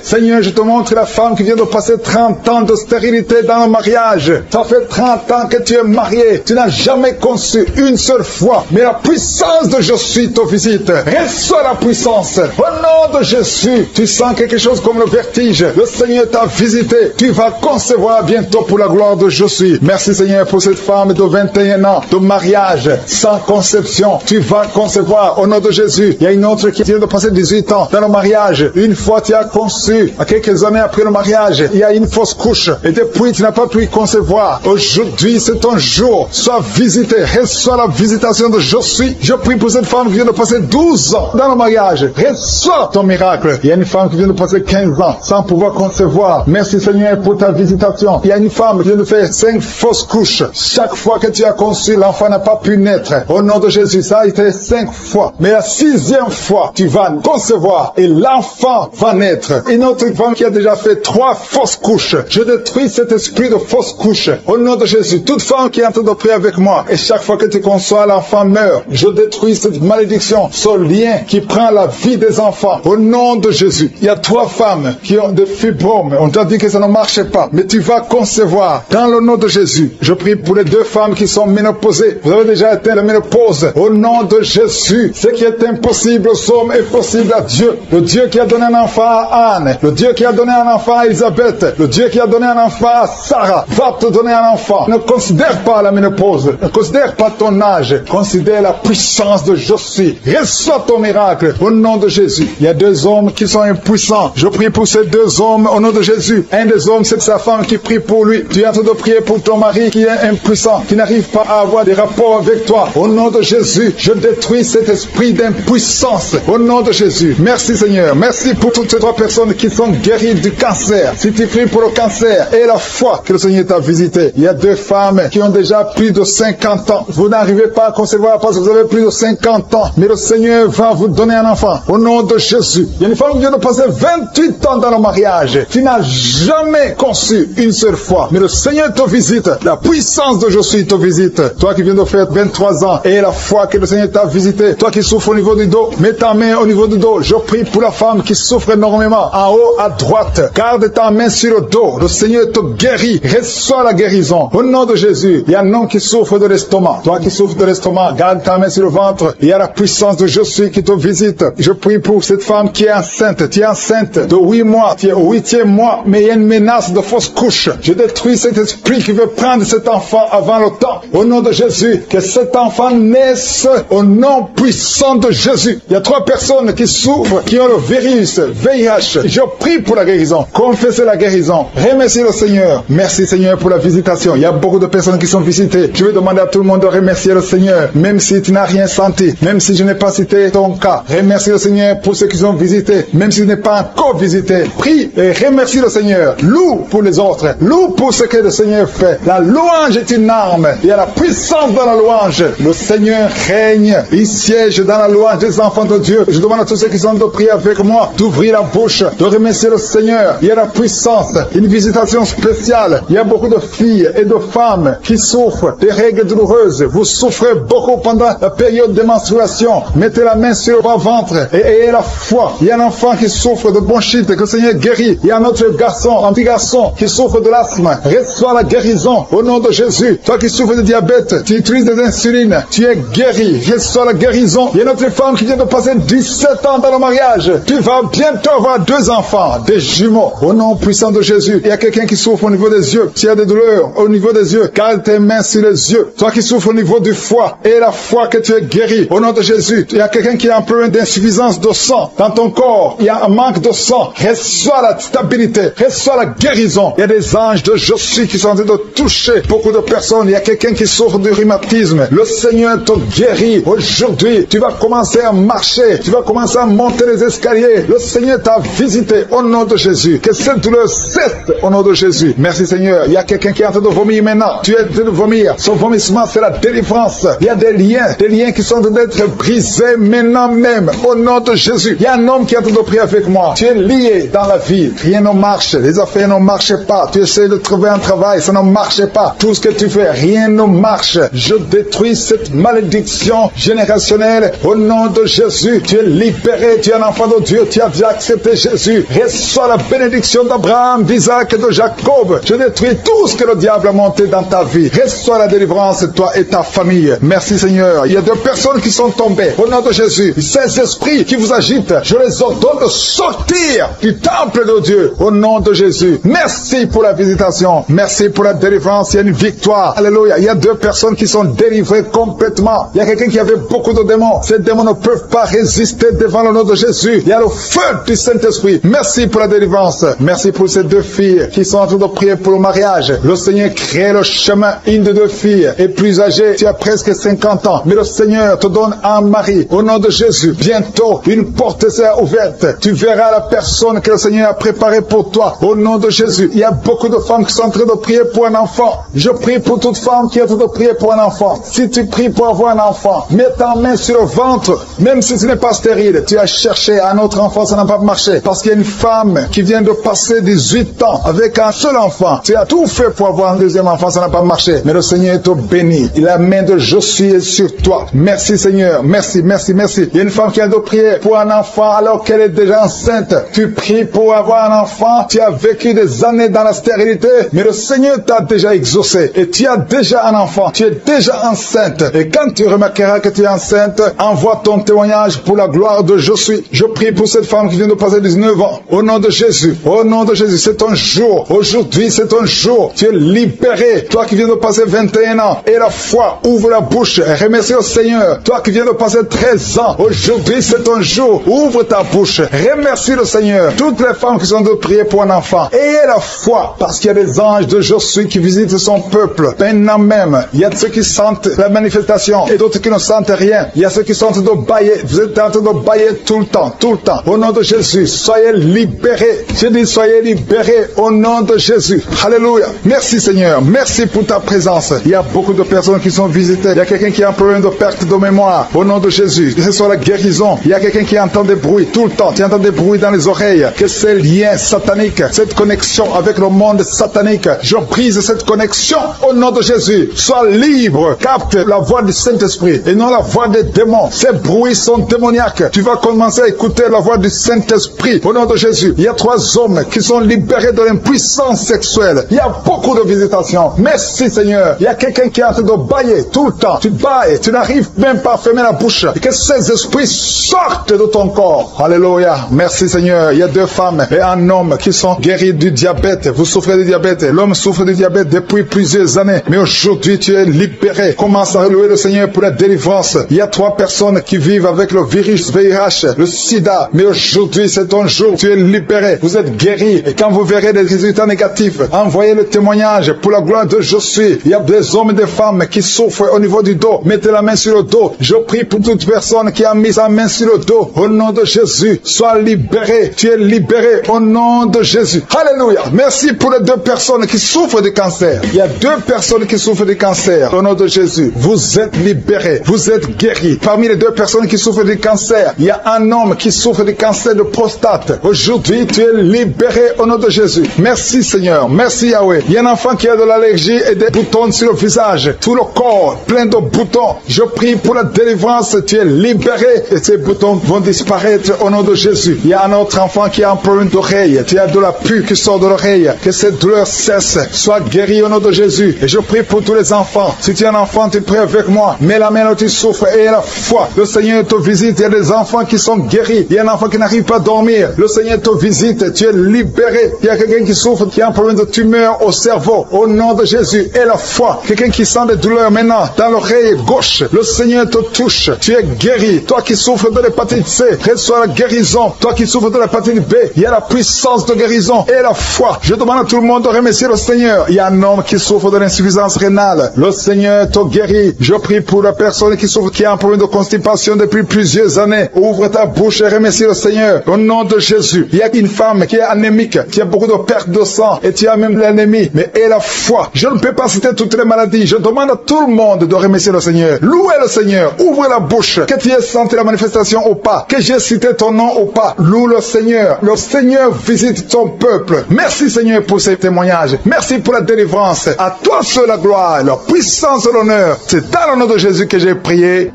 Seigneur, je te montre la femme qui vient de passer 30 ans de stérilité dans le mariage. Ça fait 30 ans que tu es marié. Tu n'as jamais conçu une seule fois. Mais la puissance de je suis te visite. Reçois la puissance. Au nom de Jésus, tu sens quelque chose comme le vertige. Le Seigneur t'a visité. Tu vas concevoir bientôt pour la gloire de je suis. Merci Seigneur pour cette femme de 21 ans de mariage sans conception. Tu vas concevoir au nom de Jésus. Il y a une autre qui vient de passer 18 ans dans le mariage. Une fois tu as conçu, à quelques années après le mariage, il y a une fausse couche. Et depuis tu n'as pas pu concevoir. Aujourd'hui c'est ton jour. Sois visité. Reçois la visitation de je suis. Je prie pour cette femme qui vient de passer 12 ans dans le mariage. Reçois ton miracle. Il y a une femme qui vient de passer 15 ans sans pouvoir concevoir. Merci Seigneur pour ta visitation. Il y a une femme qui vient de faire 5 fausses couches. Chaque fois que tu as conçu, l'enfant n'a pas pu naître. Au nom de Jésus, ça a été 5 fois. Mais la 6e fois, tu vas concevoir et l'enfant va naître. Une autre femme qui a déjà fait 3 fausses couches. Je détruis cet esprit de fausses couches. Au nom de Jésus, toute femme qui est en train de prier avec moi, et chaque fois que tu conçois, l'enfant meurt. Je détruis cette malédiction, ce lien qui prend la vie des enfants. Au nom de Jésus, il y a 3 femmes qui ont des fibromes. On t'a dit que ça ne marchait pas, mais tu vas concevoir dans le nom de Jésus. Je prie pour les 2 femmes qui sont ménopausées. Vous avez déjà atteint la ménopause. Au nom de Jésus, ce qui est impossible aux hommes est possible à Dieu. Le Dieu qui a donné un enfant à Anne, le Dieu qui a donné un enfant à Elisabeth, le Dieu qui a donné un enfant à Sarah, va te donner un enfant. Ne considère pas la ménopause, ne considère pas ton âge, considère la puissance de je suis. Reçois ton miracle au nom de Jésus. Il y a 2 hommes qui sont impuissants. Je prie pour ces 2 hommes au nom de Jésus. Un des hommes, c'est sa femme qui prie pour lui. Tu es en train de prier pour ton mari qui est impuissant, qui n'arrive pas à avoir des rapports avec toi. Au nom de Jésus, je détruis cet esprit d'impuissance. Au nom de Jésus. Merci Seigneur. Merci pour toutes ces 3 personnes qui sont guéries du cancer. Si tu pries pour le cancer et la foi que le Seigneur t'a visité. Il y a 2 femmes qui ont déjà plus de 50 ans. Vous n'arrivez pas à concevoir parce que vous avez plus de 50 ans. Mais le Seigneur va vous donner un enfant. Au nom de Jésus. Il y a une femme qui vient de passer 28 ans dans le mariage. Tu n'as jamais conçu une seule fois. Mais le Seigneur te visite. La puissance de je suis te visite. Toi qui viens de faire 23 ans et la foi que le Seigneur t'a visité. Toi qui souffres au niveau du dos, mets ta main au niveau du dos. Je prie pour la femme qui souffre énormément. En haut à droite. Garde ta main sur le dos. Le Seigneur te guérit. Reçois la guérison. Au nom de Jésus. Il y a un homme qui souffre de l'estomac. Toi qui souffres de l'estomac, garde ta main sur le ventre. Il y a la puissance de je suis qui te visite. Je prie pour cette femme qui est enceinte. Tu es enceinte de 8 mois. Tu es au 8e mois. Mais il y a une menace de fausse couche. Je détruis cet esprit qui veut prendre cet enfant avant le temps. Au nom de Jésus. Que cet enfant naisse au nom puissant de Jésus. Il y a 3 personnes qui souffrent, qui ont le virus, VIH. Je prie pour la guérison. Confessez la guérison. Remerciez le Seigneur. Merci Seigneur pour la visitation. Il y a beaucoup de personnes qui sont visitées. Je vais demander à tout le monde de remercier le Seigneur. Même si tu n'as rien senti. Même si je n'ai pas cité ton cas. Remercie le Seigneur pour ceux qui sont visités. Même si tu n'es pas encore visité. Prie et remercie le Seigneur. Loue pour les autres. Loue pour ce que le Seigneur fait. La louange est une arme. Il y a la puissance dans la louange. Le Seigneur règne. Il siège dans la louange des enfants de Dieu. Je demande à tous ceux qui sont de prier avec moi d'ouvrir la bouche, de remercier le Seigneur. Il y a la puissance. Une visitation spéciale. Il y a beaucoup de filles et de femmes qui souffrent des règles douloureuses. Vous souffrez beaucoup pendant la période de menstruation. Mettez la main sur le ventre et ayez la foi. Il y a un enfant qui souffre de bronchite que le Seigneur guérit. Il y a un autre garçon, un petit garçon qui souffre de l'asthme. Reçois la guérison au nom de Jésus. Toi qui souffres de diabète, tu utilises des insulines, tu es guéri. Reçois la guérison. Il y a une autre femme qui vient de passer 17 ans dans le mariage. Tu vas bientôt avoir 2 enfants, des jumeaux. Au nom puissant de Jésus. Il y a quelqu'un qui souffre au niveau des yeux. Tu as des douleurs au niveau des yeux. Garde tes mains sur les yeux. Toi qui souffres au niveau du foie et la foi que tu es guéri. Au nom de Jésus. Il y a quelqu'un qui a un problème d'insuffisance de sang dans ton corps. Il y a un manque de sang. Reçois la stabilité. Reçois la guérison. Il y a des anges de je suis qui sont en train de toucher beaucoup de personnes. Il y a quelqu'un qui souffre du rhumatisme. Le Seigneur te guérit. Aujourd'hui, tu vas commencer à marcher. Tu vas commencer à monter les escaliers. Le Seigneur t'a visité au nom de Jésus. Que cette douleur cesse au nom de Jésus. Merci Seigneur. Il y a quelqu'un qui est en train de vomir maintenant. Tu es en train de vomir. Son vomissement, c'est la délivrance. Il y a des liens qui sont en train d'être brisés maintenant même au nom de Jésus. Il y a un homme qui est en train de prier avec moi. Tu es lié dans la vie. Rien ne marche. Les affaires ne marchent pas. Tu essaies de trouver un travail. Ça ne marche pas. Tout ce que tu fais, rien ne marche. Je détruis cette malédiction générationnelle au nom de Jésus. Tu es libéré. Tu es un enfant de Dieu. Tu as déjà accepté Jésus. Reçois la bénédiction d'Abraham, d'Isaac et de Jacob. Je détruis tout ce que le diable a monté dans ta vie. Reçois la délivrance, toi et ta famille. Merci Seigneur. Il y a 2 personnes qui sont tombées. Au nom de Jésus, ces esprits qui vous agitent, je les ordonne de sortir du temple de Dieu. Au nom de Jésus. Merci pour la visitation. Merci pour la délivrance. Il y a une victoire. Alléluia. Il y a 2 personnes qui sont délivrées complètement. Il y a quelqu'un qui avait beaucoup de démons. Ces démons ne peuvent pas résister devant le nom de Jésus. Il y a le feu du Saint-Esprit. Merci pour la délivrance. Merci pour ces 2 filles qui sont en train de prier pour le mariage. Le Seigneur crée le chemin. Une de 2 filles est plus âgée. Tu as presque 50 ans. Mais le Seigneur te donne un mari. Au nom de Jésus. Bientôt, une porte sera ouverte. Tu verras la personne que le Seigneur a préparée pour toi. Au nom de Jésus. Il y a beaucoup de femmes qui sont en train de prier pour un enfant. Je prie pour toute femme qui est en train de prier pour un enfant. Si tu pries pour avoir un enfant, mets ta main sur le ventre. Même si tu n'es pas stérile, tu as cherché un autre enfant, ça n'a pas marché. Parce qu'il y a une femme qui vient de passer 18 ans avec un seul enfant. Tu as tout fait pour avoir un deuxième enfant, ça n'a pas marché. Mais le Seigneur te bénit. La main de Josué est sur toi. Merci Seigneur. Merci, merci, merci. Il y a une femme qui a de prier pour un enfant alors qu'elle est déjà enceinte. Tu pries pour avoir un enfant. Tu as vécu des années dans la stérilité, mais le Seigneur t'a déjà exaucé. Et tu as déjà un enfant. Tu es déjà enceinte. Et quand tu remarqueras que tu es enceinte, envoie ton témoignage pour la gloire de Josué. Je prie pour cette femme qui vient de passer 19 ans. Au nom de Jésus. Au nom de Jésus. C'est ton jour. Aujourd'hui, c'est ton jour. Tu es libéré. Toi qui viens de passer 21 ans. Et la foi, ouvre la bouche. Et remercie le Seigneur. Toi qui viens de passer 13 ans. Aujourd'hui, c'est ton jour. Ouvre ta bouche. Remercie le Seigneur. Toutes les femmes qui sont de prier pour un enfant. Ayez la foi. Parce qu'il y a des anges de Josué qui visitent son peuple. Maintenant même. Il y a ceux qui sentent la manifestation. Et d'autres qui ne sentent rien. Il y a ceux qui sont en train de bailler. Vous êtes en train de bailler tout le temps. Tout le temps. Au nom de Jésus. Soyez libérés. Je dis soyez libérés au nom de Jésus. Alléluia. Merci Seigneur. Merci pour ta présence. Il y a beaucoup de personnes qui sont visitées. Il y a quelqu'un qui a un problème de perte de mémoire. Au nom de Jésus. Que ce soit la guérison. Il y a quelqu'un qui entend des bruits tout le temps. Tu entends des bruits dans les oreilles. Que ces liens sataniques, cette connexion avec le monde satanique, je brise cette connexion au nom de Jésus. Sois libre. Capte la voix du Saint-Esprit et non la voix des démons. Ces bruits sont démoniaques. Tu vas commencer à écouter la voix du Saint-Esprit au nom de Jésus. Il y a 3 hommes qui sont libérés de l'impuissance sexuelle. Il y a beaucoup de visitations. Merci Seigneur. Il y a quelqu'un qui est en train de bailler tout le temps. Tu bailles. Tu n'arrives même pas à fermer la bouche. Et que ces esprits sortent de ton corps. Alléluia. Merci Seigneur. Il y a 2 femmes et un homme qui sont guéris du diabète. Vous souffrez du diabète. L'homme souffre du diabète depuis plusieurs années. Mais aujourd'hui, tu es libéré. Commence à louer le Seigneur pour la délivrance. Il y a 3 personnes qui vivent avec le virus VIH, le sida. Mais aujourd'hui, c'est ton jour. Tu es libéré. Vous êtes guéri. Et quand vous verrez des résultats négatifs, envoyez le témoignage pour la gloire de Josué. Il y a des hommes et des femmes qui souffrent au niveau du dos. Mettez la main sur le dos. Je prie pour toute personne qui a mis sa main sur le dos. Au nom de Jésus, sois libéré. Tu es libéré au nom de Jésus. Alléluia. Merci pour les 2 personnes qui souffrent du cancer. Il y a 2 personnes qui souffrent du cancer. Au nom de Jésus, vous êtes libérés. Vous êtes guéris. Parmi les 2 personnes qui souffrent du cancer, il y a un homme qui souffre du cancer de prostate. Aujourd'hui, tu es libéré au nom de Jésus. Merci Seigneur. Merci Yahweh. Il y a un enfant qui a de l'allergie et des boutons sur le visage. Tout le corps plein de boutons. Je prie pour la délivrance. Tu es libéré et ces boutons vont disparaître au nom de Jésus. Il y a un autre enfant qui a un problème d'oreille. Tu as de la pus qui sort de l'oreille. Que cette douleur cesse. Sois guéri au nom de Jésus. Et je prie pour tous les enfants. Si tu es un enfant, tu pries avec moi. Mets la main là où tu souffres et la foi. Le Seigneur te visite. Il y a des enfants qui sont guéris. Il y a un enfant qui n'arrive pas à dormir. Le Seigneur te visite. Tu es libéré. Il y a quelqu'un qui souffre, qui a un problème de tumeur au cerveau. Au nom de Jésus. Et la foi. Quelqu'un qui sent des douleurs maintenant dans l'oreille gauche. Le Seigneur te touche. Tu es guéri. Toi qui souffres de l'hépatite C, reçois la guérison. Toi qui souffres de l'hépatite B, il y a la puissance de guérison et la foi. Je demande à tout le monde de remercier le Seigneur. Il y a un homme qui souffre de l'insuffisance rénale. Le Seigneur te guérit. merci. Je prie pour la personne qui souffre, qui a un problème de constipation depuis plusieurs années. Ouvre ta bouche et remercie le Seigneur. Au nom de Jésus. Il y a une femme qui est anémique, qui a beaucoup de perte de sang, et tu as même l'anémie, mais elle a foi. Je ne peux pas citer toutes les maladies. Je demande à tout le monde de remercier le Seigneur. Louez le Seigneur. Ouvre la bouche. Que tu aies senti la manifestation ou pas. Que j'ai cité ton nom ou pas. Loue le Seigneur. Le Seigneur visite ton peuple. Merci Seigneur pour ces témoignages. Merci pour la délivrance. À toi seul la gloire, la puissance et l'honneur. C'est dans le nom de Jésus que j'ai prié.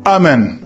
Amen.